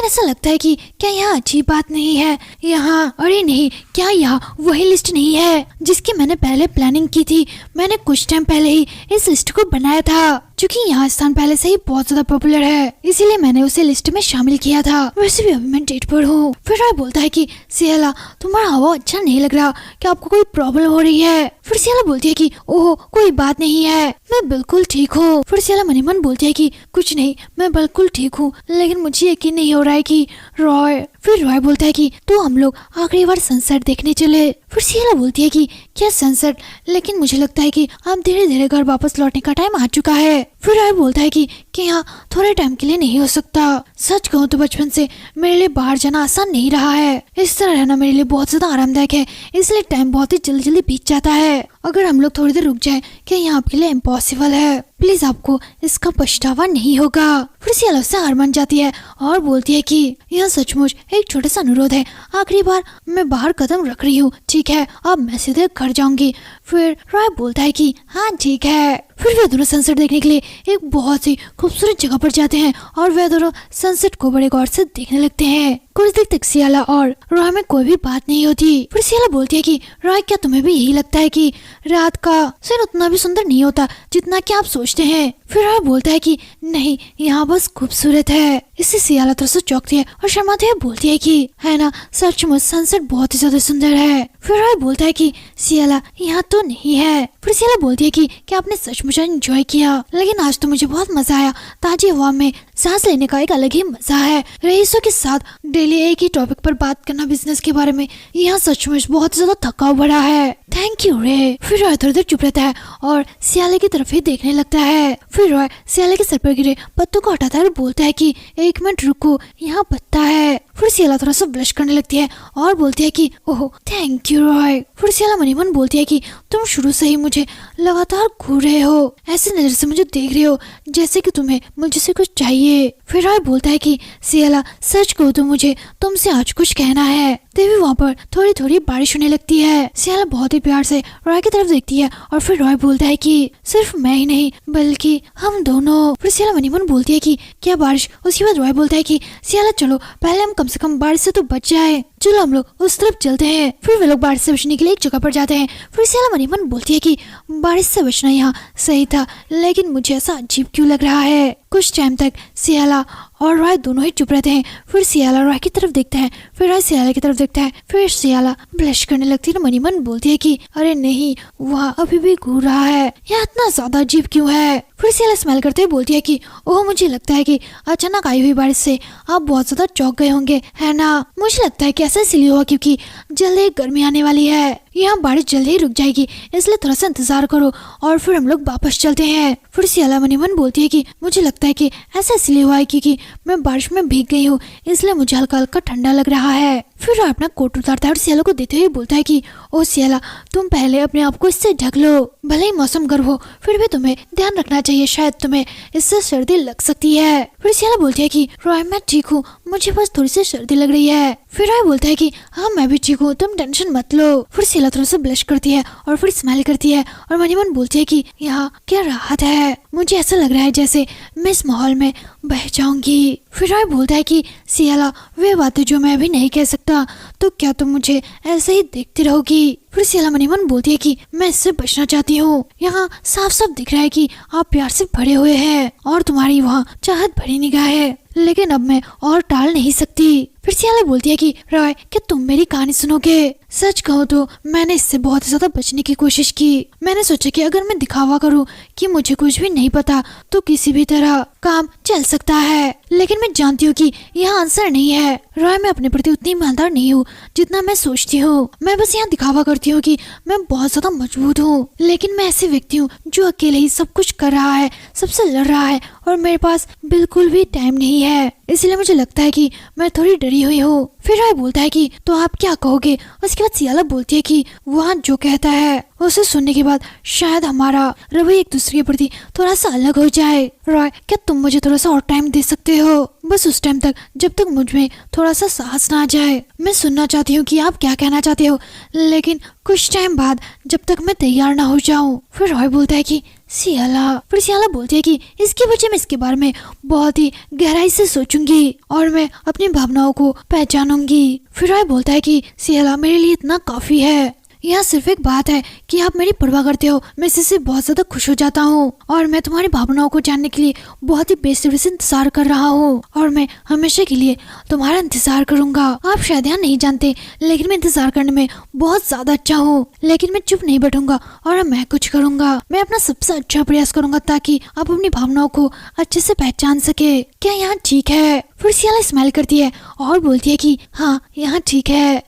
ऐसा लगता है कि क्या यहाँ अच्छी बात नहीं है यहाँ। अरे नहीं, क्या यहाँ वही लिस्ट नहीं है जिसकी मैंने पहले प्लानिंग की थी। मैंने कुछ टाइम पहले ही इस लिस्ट को बनाया था, क्योंकि यहाँ स्थान पहले से ही बहुत ज्यादा पॉपुलर है, इसीलिए मैंने उसे लिस्ट में शामिल किया था। वैसे भी अभी मैं डेट पर हूँ। फिर रॉय बोलता है कि सियाला तुम्हारा हवा अच्छा नहीं लग रहा, क्या आपको कोई प्रॉब्लम हो रही है? फिर सियाला बोलती है कि ओह कोई बात नहीं है, मैं बिल्कुल ठीक हूँ। फिर सियाला मनी मन बोलती है कि कुछ नहीं, मैं बिल्कुल ठीक हूँ, लेकिन मुझे यकीन नहीं हो रहा है कि रॉय। फिर रॉय बोलता है कि तो हम लोग आखिरी बार सनसेट देखने चले। फिर सियाला बोलती है कि क्या सनसेट, लेकिन मुझे लगता है कि अब धीरे धीरे घर वापस लौटने का टाइम आ चुका है। फिर रॉय बोलता है कि यहाँ थोड़े टाइम के लिए नहीं हो सकता। सच कहूँ तो बचपन से मेरे लिए बाहर जाना आसान नहीं रहा है, इस तरह रहना मेरे लिए बहुत ज्यादा आरामदायक है, इसलिए टाइम बहुत ही जल्दी जल्दी बीत जाता है। अगर हम लोग थोड़ी देर रुक जाए, क्या यहाँ आपके लिए इम्पॉसिबल है? प्लीज आपको इसका पछतावा नहीं होगा। फिर सियाला उससे हार मान जाती है और बोलती है कि यह सचमुच एक छोटा सा अनुरोध है, आखिरी बार मैं बाहर कदम रख रही हूँ, ठीक है अब मैं सीधे घर जाऊंगी। फिर रॉय बोलता है कि हाँ ठीक है। फिर वे दोनों सनसेट देखने के लिए एक बहुत ही खूबसूरत जगह पर जाते हैं और वे दोनों सनसेट को बड़े गौर से देखने लगते हैं। कुछ देर तक सियाला और रॉय में कोई भी बात नहीं होती। फिर सियाला बोलती है कि रॉय क्या तुम्हें भी यही लगता है कि रात का सीन उतना भी सुंदर नहीं होता जितना कि आप सोचते हैं? फिर रॉय बोलता है कि नहीं, यहाँ बस खूबसूरत है। इससे सियाला थोड़ा सा चौंकती है और शर्माते हुए बोलती है कि है ना सचमुच सनसेट बहुत ही ज्यादा सुंदर है। फिर रॉय बोलता है कि सियाला यहाँ तो नहीं है। फिर सियाला बोलती है कि क्या आपने सचमुच एंजॉय किया, लेकिन आज तो मुझे बहुत मजा आया, ताजी हवा में सांस लेने का एक अलग ही मजा है। रईसों के साथ डेली एक ही टॉपिक पर बात करना बिजनेस के बारे में, यहाँ सचमुच बहुत ज्यादा थकाव बढ़ा है। थैंक यू रे। फिर रॉय थोड़ी देर चुप रहता है और सियाले की तरफ ही देखने लगता है। फिर रॉय सियाले के सर पर गिरे पत्तों को हटाता है और बोलता है कि एक मिनट रुको, यहाँ पत्ता है। फिर सियाला थोड़ा सा ब्लश करने लगती है और बोलती है कि ओह थैंक यू रॉय। फिर सियाला मनी मन बोलती है कि तुम शुरू से ही मुझे लगातार घूर रहे हो, ऐसे नजर से मुझे देख रहे हो जैसे कि तुम्हें मुझे से कुछ चाहिए। फिर रॉय बोलता है कि सियाला सच कहो तो मुझे तुमसे आज कुछ कहना है। तभी वहाँ पर थोड़ी थोड़ी बारिश होने लगती है। सियाला बहुत ही प्यार से रॉय की तरफ देखती है और फिर रॉय बोलता है कि सिर्फ मैं ही नहीं बल्कि हम दोनों। फिर सियाला मनी मन बोलती है कि क्या बारिश? उसके बाद रॉय बोलता है कि सियाला चलो पहले हम कम से कम बारिश से तो बच जाए, चलो हम लोग उस तरफ चलते हैं। फिर वे लोग बारिश से बचने के लिए एक जगह पर जाते हैं। फिर सियाला मनी मन बोलती है कि बारिश से बचना यहाँ सही था, लेकिन मुझे ऐसा अजीब क्यों लग रहा है। कुछ टाइम तक सियाला और रॉय दोनों ही चुप रहते हैं। फिर सियाला रॉय की तरफ देखता है, फिर रॉय सियाला की तरफ देखता है। फिर सियाला ब्लश करने लगती है। मनी मन बोलती है कि अरे नहीं, वहाँ अभी भी घूर रहा है, यहाँ इतना ज्यादा अजीब क्यों है? फिर सियाला स्माइल करते हुए बोलती है कि ओह मुझे लगता है कि अचानक आई हुई बारिश से आप बहुत ज्यादा चौंक गए होंगे, है ना? मुझे लगता है कि ऐसा इसलिए हुआ क्योंकि जल्द ही गर्मी आने वाली है, यहाँ बारिश जल्द ही रुक जाएगी, इसलिए थोड़ा सा इंतजार करो और फिर हम लोग वापस चलते हैं। फिर सियाला मन ही मन बोलती है कि मुझे लगता है कि ऐसा इसलिए हुआ है क्योंकि मैं बारिश में भीग गई हूँ, इसलिए मुझे हल्का हल्का ठंडा लग रहा है। फिर वो अपना कोट उतारता है और सियाला को देते हुए बोलता है कि ओ सियाला, तुम पहले अपने आप को इससे ढक लो, भले ही मौसम गर्म हो फिर भी तुम्हें ध्यान रखना चाहिए, शायद तुम्हें इससे सर्दी लग सकती है। फिर सियाला बोलती है कि रॉय मैं ठीक हूँ, मुझे बस थोड़ी सी सर्दी लग रही है। फिर रॉय बोलता है कि हाँ मैं भी ठीक हूँ, तुम टेंशन मत लो। फिर सियाला थोड़ा सा ब्लश करती है और फिर स्माइल करती है और मन ही मन बोलती है कि यहाँ क्या राहत है, मुझे ऐसा लग रहा है जैसे मैं इस माहौल में बह जाऊंगी। फिर रॉय बोलता है कि सियाला वे बातें जो मैं अभी नहीं कह सकता, तो क्या तुम मुझे ऐसे ही देखती रहोगी? फिर सियाला मन ही मन बोलती है कि मैं इससे बचना चाहती हूँ, यहाँ साफ साफ दिख रहा है कि आप प्यार से भरे हुए हैं और तुम्हारी वहाँ चाहत भरी निगाह है, लेकिन अब मैं और टाल नहीं सकती। फिर सियाला बोलती है कि रॉय क्या तुम मेरी कहानी सुनोगे? सच कहूँ तो मैंने इससे बहुत ज्यादा बचने की कोशिश की। मैंने सोचा कि अगर मैं दिखावा करूँ कि मुझे कुछ भी नहीं पता तो किसी भी तरह काम चल सकता है, लेकिन मैं जानती हूँ कि यह आंसर नहीं है। रॉय मैं अपने प्रति उतनी ईमानदार नहीं हूँ जितना मैं सोचती हूँ। मैं बस यहाँ दिखावा करती हूँ कि मैं बहुत ज्यादा मजबूत हूँ, लेकिन मैं ऐसे व्यक्ति हूँ जो अकेले ही सब कुछ कर रहा है, सबसे लड़ रहा है और मेरे पास बिल्कुल भी टाइम नहीं है, इसलिए मुझे लगता है कि मैं थोड़ी डरी हुई हूँ। फिर रॉय बोलता है कि तो आप क्या कहोगे? उसके बाद सियाला बोलती है कि वहाँ जो कहता है उसे सुनने के बाद शायद हमारा रवैया एक दूसरे के प्रति थोड़ा सा अलग हो जाए। रॉय क्या तुम मुझे थोड़ा सा और टाइम दे सकते हो? बस उस टाइम तक जब तक मुझ में थोड़ा सा साहस ना आ जाए। मैं सुनना चाहती हूँ कि आप क्या कहना चाहते हो, लेकिन कुछ टाइम बाद जब तक मैं तैयार ना हो जाऊँ। फिर रॉय बोलता है कि सियाला। फिर सियाला बोलती है कि इसके वजह मैं इसके बारे में बहुत ही गहराई से सोचूंगी और मैं अपनी भावनाओं को पहचानूंगी। फिर रॉय बोलता है कि सियाला मेरे लिए इतना काफी है, यहाँ सिर्फ एक बात है कि आप मेरी परवाह करते हो, मैं इससे बहुत ज्यादा खुश हो जाता हूँ और मैं तुम्हारी भावनाओं को जानने के लिए बहुत ही बेसब्री से इंतजार कर रहा हूँ और मैं हमेशा के लिए तुम्हारा इंतजार करूंगा। आप शायद यहाँ नहीं जानते, लेकिन मैं इंतजार करने में बहुत ज्यादा अच्छा हूँ, लेकिन मैं चुप नहीं बैठूंगा और मैं कुछ करूंगा। मैं अपना सबसे अच्छा प्रयास करूंगा ताकि आप अपनी भावनाओं को अच्छे से पहचान सके। क्या यहाँ ठीक है? फिर सियाला स्माइल करती है और बोलती है कि हाँ यहाँ ठीक है।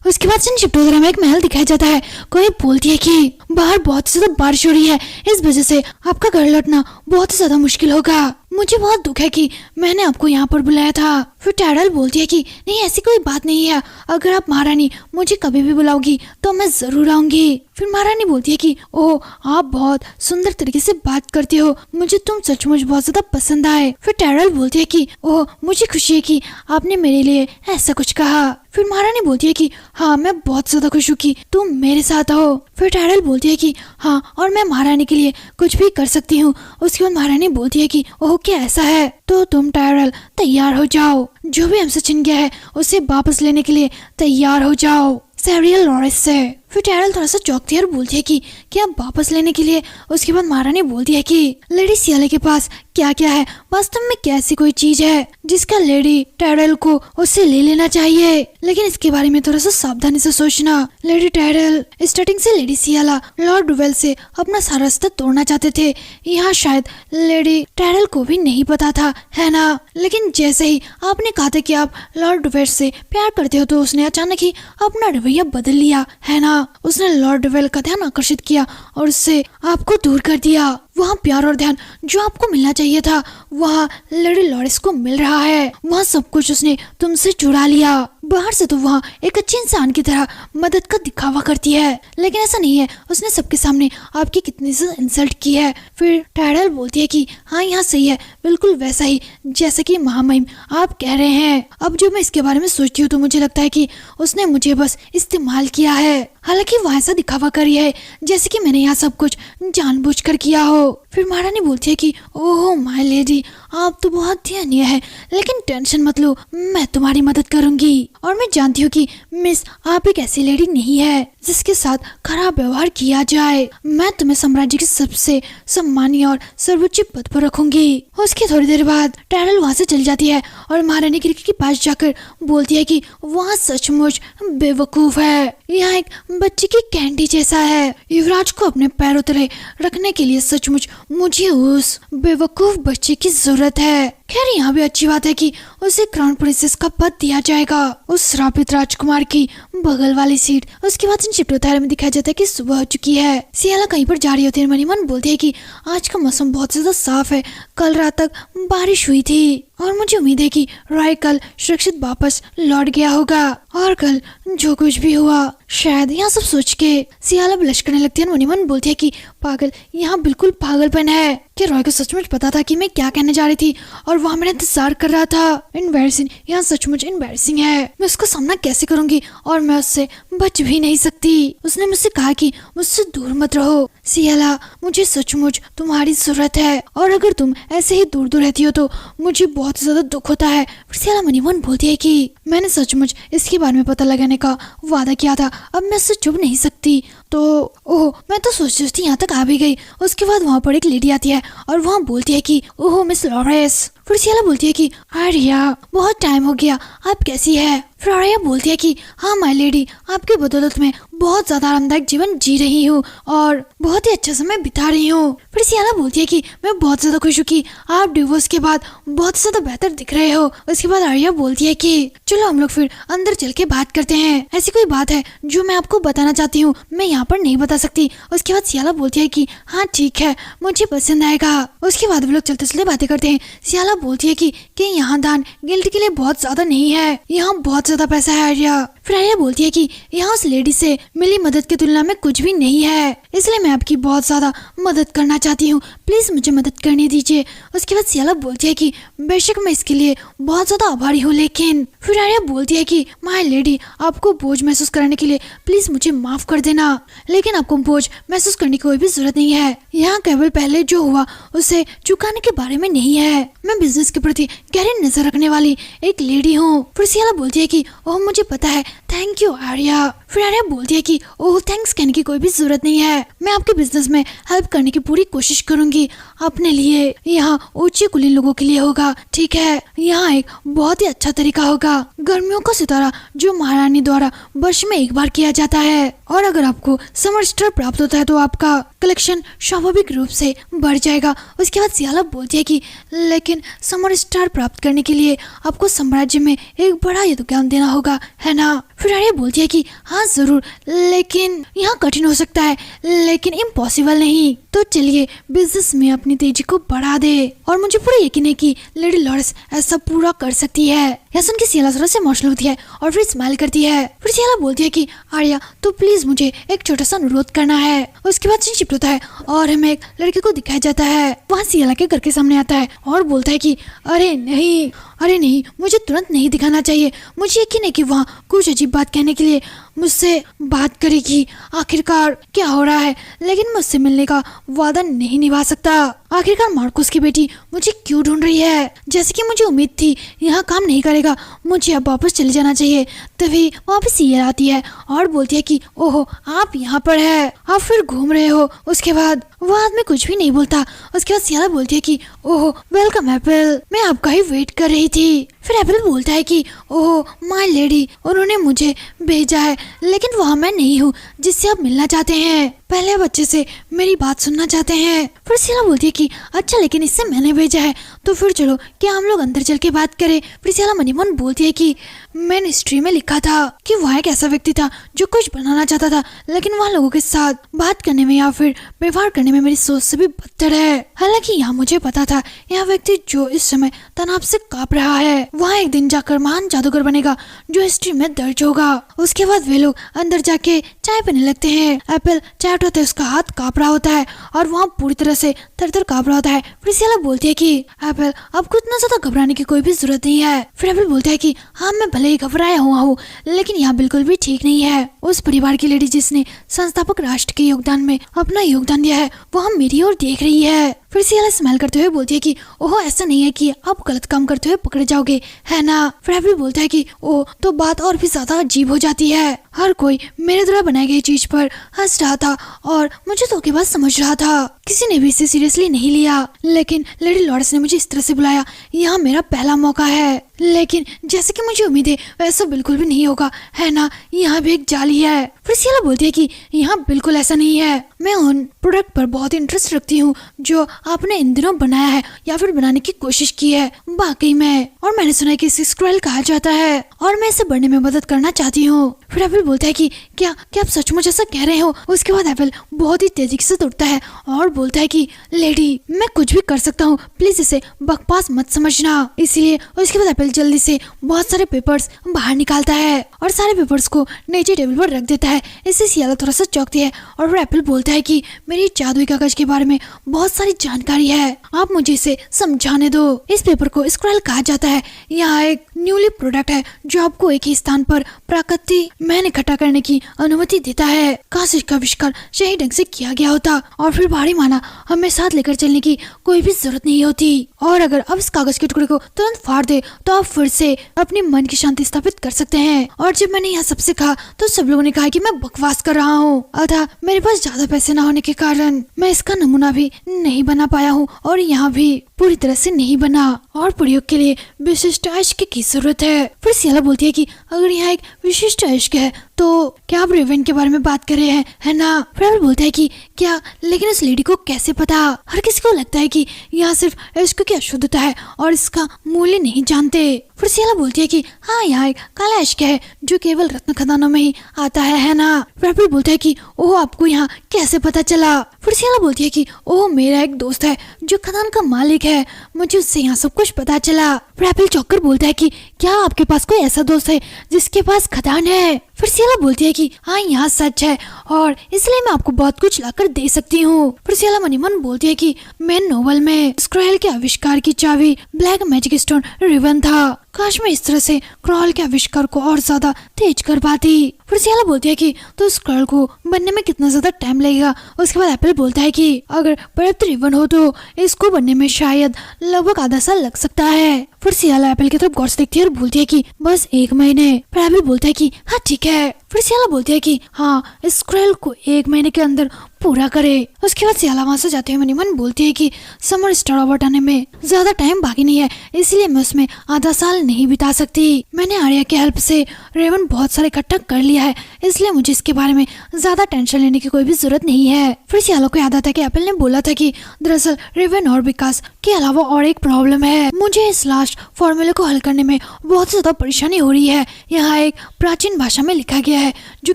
उसके बाद सीन शिफ्ट वगैरह में एक महल दिखाया जाता है। कोई बोलती है कि बाहर बहुत ज्यादा बारिश हो रही है, इस वजह से आपका घर लौटना बहुत ही ज्यादा मुश्किल होगा। मुझे बहुत दुख है कि मैंने आपको यहाँ पर बुलाया था। फिर टैरल बोलती है कि नहीं ऐसी कोई बात नहीं है, अगर आप महारानी मुझे कभी भी बुलाओगी तो मैं जरूर आऊंगी। फिर महारानी बोलती है कि ओह आप बहुत सुंदर तरीके से बात करती हो, मुझे तुम सचमुच बहुत ज्यादा पसंद आए। फिर टैरल बोलती है कि ओह मुझे खुशी है कि आपने मेरे लिए ऐसा कुछ कहा। फिर महारानी बोलती है कि हाँ मैं बहुत ज्यादा खुश हूँ कि तुम मेरे साथ हो। फिर टैरल बोलती है कि हाँ और मैं महारानी के लिए कुछ भी कर सकती हूँ। उसके बाद महारानी बोलती है कि ओह क्या ऐसा है, तो तुम टैरल तैयार हो जाओ, जो भी हमसे छिन गया है उसे वापस लेने के लिए तैयार हो जाओ सैरियल लॉरेंस से। फिर टैरल थोड़ा सा चौंकती है और बोलती है कि क्या वापस लेने के लिए? उसके बाद महारानी बोलती है कि लेडी सियाला के पास क्या क्या है, वास्तव में कैसी कोई चीज है जिसका लेडी टैरल को उससे ले लेना चाहिए, लेकिन इसके बारे में थोड़ा सा सावधानी से सोचना। लेडी टैरल स्टार्टिंग से लेडी सियाला लॉर्ड डुवेल से अपना सारा रिश्ता तोड़ना चाहते थे, यहाँ शायद लेडी टैरल को भी नहीं पता था, है ना? लेकिन जैसे ही आपने कहा था कि आप लॉर्ड डुवेल से प्यार करते हो तो उसने अचानक ही अपना रवैया बदल लिया, है ना? उसने लॉर्ड डुवेल का ध्यान आकर्षित किया और उससे आपको दूर कर दिया। वहाँ प्यार और ध्यान जो आपको मिलना चाहिए था वहाँ लेडी लॉरेंस को मिल रहा है, वहाँ सब कुछ उसने तुमसे चुरा लिया। बाहर से तो वहाँ एक अच्छे इंसान की तरह मदद का दिखावा करती है, लेकिन ऐसा नहीं है, उसने सबके सामने आपकी कितनी से इंसल्ट की है। फिर टैरल बोलती है कि हाँ यहाँ सही है, बिल्कुल वैसा ही जैसे कि महामहिम आप कह रहे हैं। अब जो मैं इसके बारे में सोचती हूँ तो मुझे लगता है कि उसने मुझे बस इस्तेमाल किया है, हालांकि वह ऐसा दिखावा कर रही है जैसे कि मैंने यहाँ सब कुछ जानबूझकर किया हो। फिर महारानी बोलती है कि ओह माय लेडी आप तो बहुत ध्यानीय है, लेकिन टेंशन मत लो, मैं तुम्हारी मदद करूंगी और मैं जानती हूँ कि मिस आप एक ऐसी लेडी नहीं है जिसके साथ खराब व्यवहार किया जाए। मैं तुम्हें साम्राज्य के सबसे सम्मानीय और सर्वोच्च पद पर रखूंगी। उसके थोड़ी देर बाद टैरल वहाँ से चली जाती है और महारानी क्रिकेट के पास जाकर बोलती है कि वहाँ सचमुच बेवकूफ है, यहाँ एक बच्चे की कैंडी जैसा है। युवराज को अपने पैरों तले रखने के लिए सचमुच मुझे उस बेवकूफ बच्चे की जरूरत है। खैर यहाँ भी अच्छी बात है कि उसे क्राउन प्रिंसेस का पद दिया जाएगा। उस श्रापित राजकुमार की बगल वाली सीट। उसके बाद शिफ्ट होता है में दिखाया जाता है कि सुबह हो चुकी है। सियाला कहीं पर जा रही होती है, मनी मन बोलती है कि आज का मौसम बहुत ज्यादा साफ है, कल रात तक बारिश हुई थी और मुझे उम्मीद है कि रॉय कल सुरक्षित वापस लौट गया होगा और कल जो कुछ भी हुआ शायद। यहाँ सब सोच के सियाला ब्लश करने लगती है। मनी मन बोलती है कि पागल, यहाँ बिल्कुल पागलपन है कि रॉय को सचमुच पता था कि मैं क्या कहने जा रही थी और वहाँ मेरा इंतजार कर रहा था। एम्बैरेसिंग, यहाँ सचमुच एम्बैरेसिंग है। मैं उसका सामना कैसे करूंगी और मैं उससे बच भी नहीं सकती। उसने मुझसे कहा कि मुझसे दूर मत रहो। सियाला, मुझे सचमुच तुम्हारी जरूरत है और अगर तुम ऐसे ही दूर दूर रहती हो तो मुझे बहुत ज्यादा दुख होता है। फिर सियाला मनी मन बोलती है कि मैंने सचमुच इसके बारे में पता लगाने का वादा किया था, अब मैं इससे चुप नहीं सकती। तो ओह, मैं तो सोचती यहाँ तक आ भी गई। उसके बाद वहाँ पर एक लेडी आती है और वहाँ बोलती है कि ओह मिस लॉरेंस। फिर सियाला बोलती है कि आर्या, बहुत टाइम हो गया, आप कैसी है? फिर आर्या बोलती है कि हाँ माय लेडी, आपके बदौलत में बहुत ज्यादा आरामदायक जीवन जी रही हूँ और बहुत ही अच्छा समय बिता रही हूँ। फिर सियाला बोलती है कि मैं बहुत ज्यादा खुश हूँ कि आप डिवोर्स के बाद बहुत ज्यादा बेहतर दिख रहे हो। उसके बाद आर्या बोलती है कि चलो हम लोग फिर अंदर चल के बात करते हैं, ऐसी कोई बात है जो मैं आपको बताना चाहती हूँ, मैं यहाँ पर नहीं बता सकती। उसके बाद सियाला बोलती है कि हाँ ठीक है, मुझे पसंद आएगा। उसके बाद वो लोग चलते चलते बातें करते हैं। सियाला बोलती है कि यहाँ दान गिल्ड के लिए बहुत ज्यादा नहीं है, यहाँ बहुत ज्यादा पैसा है आर्या। फिर आर्या बोलती है कि यहाँ उस लेडी से मिली मदद की तुलना में कुछ भी नहीं है, इसलिए मैं आपकी बहुत ज्यादा मदद करना चाहती हूँ, प्लीज मुझे मदद करने दीजिए। उसके बाद सियाला बोलती है कि बेशक मैं इसके लिए बहुत ज्यादा आभारी हूँ, लेकिन फिर आर्या बोलती है कि माय लेडी, आपको बोझ महसूस कराने के लिए प्लीज मुझे माफ कर देना, लेकिन आपको बोझ महसूस करने की कोई भी जरूरत नहीं है। यहाँ केवल पहले जो हुआ उसे चुकाने के बारे में नहीं है, मैं बिजनेस के प्रति गहरी नजर रखने वाली एक लेडी हूँ। फिर सियाला बोलती है कि ओह मुझे पता है, थैंक यू आर्या। फिर आर्या बोलती है कि ओह थैंक्स कहने की कोई भी जरूरत नहीं है, मैं आपके बिजनेस में हेल्प करने की पूरी कोशिश करूंगी, अपने लिए यहाँ ऊंचे कुलीन लोगों के लिए होगा, ठीक है? यहाँ एक बहुत ही अच्छा तरीका होगा, गर्मियों का सितारा जो महारानी द्वारा वर्ष में एक बार किया जाता है, और अगर आपको समर स्टार प्राप्त होता है तो आपका कलेक्शन स्वाभाविक रूप से बढ़ जाएगा। उसके बाद सियाला बोलती है कि लेकिन समर स्टार प्राप्त करने के लिए आपको साम्राज्य में एक बड़ा योगदान देना होगा, है ना? फिर आर्या बोलती है कि हाँ जरूर, लेकिन यहाँ कठिन हो सकता है, लेकिन इम्पॉसिबल नहीं। तो चलिए बिजनेस में अपनी तेजी को बढ़ा दे, और मुझे पूरा यकीन है कि लेडी लॉरेंस ऐसा पूरा कर सकती है। यह सुन के सियाला जरा से इमोशनल होती है और फिर स्माइल करती है। फिर सियाला बोलती है कि आर्या तो प्लीज मुझे एक छोटा सा अनुरोध करना है। उसके बाद सीन शिफ्ट होता है और हमें एक लड़के को दिखाया जाता है। वहाँ सियाला के घर के सामने आता है और बोलता है कि अरे नहीं, मुझे तुरंत नहीं दिखाना चाहिए, मुझे यकीन है कि वहाँ कुछ अजीब बात कहने के लिए मुझसे बात करेगी। आखिरकार क्या हो रहा है, लेकिन मैं उससे मिलने का वादा नहीं निभा सकता। आखिरकार मार्कोस की बेटी मुझे क्यों ढूंढ रही है? जैसे कि मुझे उम्मीद थी यहाँ काम नहीं करेगा, मुझे अब वापस चले जाना चाहिए। तभी वापस सियाला आती है और बोलती है कि ओहो आप यहाँ पर है, आप फिर घूम रहे हो। उसके बाद वो आदमी कुछ भी नहीं बोलता। उसके बाद सियाला बोलती है कि ओहो वेलकम एप्पल, मैं आपका ही वेट कर रही थी। फिर एप्पल बोलता है कि ओह माय लेडी, उन्होंने मुझे भेजा है, लेकिन वहाँ मैं नहीं हूँ जिससे आप मिलना चाहते हैं, पहले आप अच्छे से मेरी बात सुनना चाहते हैं। फिर सियाला बोलती है कि अच्छा लेकिन इससे मैंने भेजा है, तो फिर चलो क्या हम लोग अंदर चल के बात करें। फिर सियाला मनी मन बोलती है कि मैंने हिस्ट्री में लिखा था कि वह एक ऐसा व्यक्ति था जो कुछ बनाना चाहता था, लेकिन वह लोगों के साथ बात करने में या फिर व्यवहार करने में मेरी सोच से भी बदतर है। हालांकि यहाँ मुझे पता था यह व्यक्ति जो इस समय तनाव से कांप रहा है, वह एक दिन जाकर महान जादूगर बनेगा जो हिस्ट्री में दर्ज होगा। उसके बाद वे लोग अंदर जाके चाय पीने लगते हैं। एप्पल चाय उठाते उसका हाथ कांप रहा होता है और वहाँ पूरी तरह से थर-थर कांप रहा होता है। फिर सियाला बोलती है कि एप्पल आपको इतना ज्यादा घबराने की कोई भी जरूरत नहीं है। फिर एप्पल बोलता है कि हाँ मैं भले ही घबराया हुआ हूँ, लेकिन यहाँ बिल्कुल भी ठीक नहीं है। उस परिवार की लेडी जिसने संस्थापक राष्ट्र के योगदान में अपना योगदान दिया है, वह मेरी ओर देख रही है। फिर सियाला स्माइल करते हुए बोलती है कि ओह ऐसा नहीं है कि आप गलत काम करते हुए पकड़े जाओगे, है ना? फिर एप्पल बोलता है कि ओह तो बात और भी ज्यादा अजीब हो जाती है। हर कोई मेरे द्वारा बनाई गई चीज पर हंस रहा था और मुझे धोखेबाज समझ रहा था, किसी ने भी इसे सीरियसली नहीं लिया, लेकिन लेडी लॉरेंस ने मुझे इस तरह से बुलाया। यहाँ मेरा पहला मौका है, लेकिन जैसे कि मुझे उम्मीद है वैसा बिल्कुल भी नहीं होगा, है ना? यहाँ भी एक जाली है। फिर सियाला बोलती है कि यहाँ बिल्कुल ऐसा नहीं है। मैं उन प्रोडक्ट पर बहुत इंटरेस्ट रखती हूँ जो आपने इन दिनों बनाया है या फिर बनाने की कोशिश की है वाकई में, और मैंने सुना है कि इसे स्क्रेल कहा जाता है और मैं इसे बढ़ने में मदद करना चाहती हूँ। फिर एप्पल बोलता है कि क्या आप सचमुच ऐसा कह रहे हो? उसके बाद एप्पल बहुत ही तेजी से उठता है और बोलता है कि लेडी, मैं कुछ भी कर सकता हूँ, प्लीज इसे बकवास मत समझना। इसलिए उसके बाद एप्पल जल्दी से बहुत सारे पेपर्स बाहर निकालता है और सारे पेपर्स को नीचे टेबल पर रख देता है। इससे सियाला थोड़ा सा चौंकती है और फिर एप्पल बोलता है कि मेरी जादुई कागज के बारे में बहुत सारी जानकारी है, आप मुझे इसे समझाने दो। इस पेपर को स्क्रैल कहा जाता है। यहाँ एक न्यूली प्रोडक्ट है जो आपको एक ही स्थान पर प्राकृतिक मैन इकट्ठा करने की अनुमति देता है। काश इसका आविष्कार सही ढंग से किया गया होता और फिर भारी माना हमें साथ लेकर चलने की कोई भी जरूरत नहीं होती। और अगर अब इस कागज के टुकड़े को तुरंत फाड़ दे तो आप फिर से अपने मन की शांति स्थापित कर सकते हैं। और जब मैंने यह सबसे कहा तो सब लोगों ने कहा कि मैं बकवास कर रहा हूँ। अतः मेरे पास ज्यादा पैसे न होने के कारण मैं इसका नमूना भी नहीं बना पाया हूँ और यहाँ भी पूरी तरह से नहीं बना और प्रयोग के लिए विशिष्ट इश्क की जरूरत है। फिर सियाला बोलती है कि अगर यहाँ एक विशिष्ट इश्क है तो क्या आप रेवन के बारे में बात कर रहे हैं, है ना? फिर बोलता है कि क्या, लेकिन उस लेडी को कैसे पता? हर किसी को लगता है कि यहाँ सिर्फ इश्क की अशुद्धता है और इसका मूल्य नहीं जानते। फिर सियाला बोलती है कि हाँ, यहाँ एक काला इश्क है जो केवल रत्न खदानों में ही आता है ना? फिर बोलता है कि ओह, आपको यहाँ कैसे पता चला? फिर सियाला बोलती है कि ओह, मेरा एक दोस्त है जो खदान का मालिक है, मुझे उससे यहाँ सब कुछ पता चला। फिर एप्पल चौंककर बोलता है कि क्या आपके पास कोई ऐसा दोस्त है जिसके पास खदान है? फिर सियाला बोलती है कि हाँ, यहाँ सच है और इसलिए मैं आपको बहुत कुछ लाकर दे सकती हूँ। फिर सियाला मनी मन बोलती है कि मेन नोवेल में स्क्रैल के आविष्कार की चाबी ब्लैक मैजिक स्टोन रिवन था। काश मैं इस तरह से क्रॉल के आविष्कार को और ज्यादा तेज कर पाती। फिर सियाला बोलती है कि तो स्क्रैल को बनने में कितना ज्यादा टाइम लगेगा? उसके बाद एप्पल बोलता है कि अगर पर्याप्त रिवन हो तो इसको बनने में शायद लगभग आधा साल लग सकता है। फिर सियाला एप्पल की तरफ गौर से देखती है और बोलती है कि बस 1 महीने। फिर एप्पल बोलता है कि हाँ ठीक है। फिर सियाला बोलती है कि हाँ, स्क्रैल को 1 महीने के अंदर पूरा करे। उसके बाद सियाला वहाँ से जाते हुए मनी मन बोलती है कि समर स्टार ओवर आने में ज्यादा टाइम बाकी नहीं है, इसलिए मैं उसमें आधा साल नहीं बिता सकती। मैंने आर्या की हेल्प से रेवन बहुत सारे इकट्ठा कर लिया है, इसलिए मुझे इसके बारे में ज्यादा टेंशन लेने की कोई भी जरूरत नहीं है। फिर सियाला को याद आता है कि एप्पल ने बोला था कि दरअसल रेवन और विकास के अलावा और एक प्रॉब्लम है। मुझे इस लास्ट फॉर्मूले को हल करने में बहुत ज्यादा परेशानी हो रही है। यहाँ एक प्राचीन भाषा में लिखा गया है जो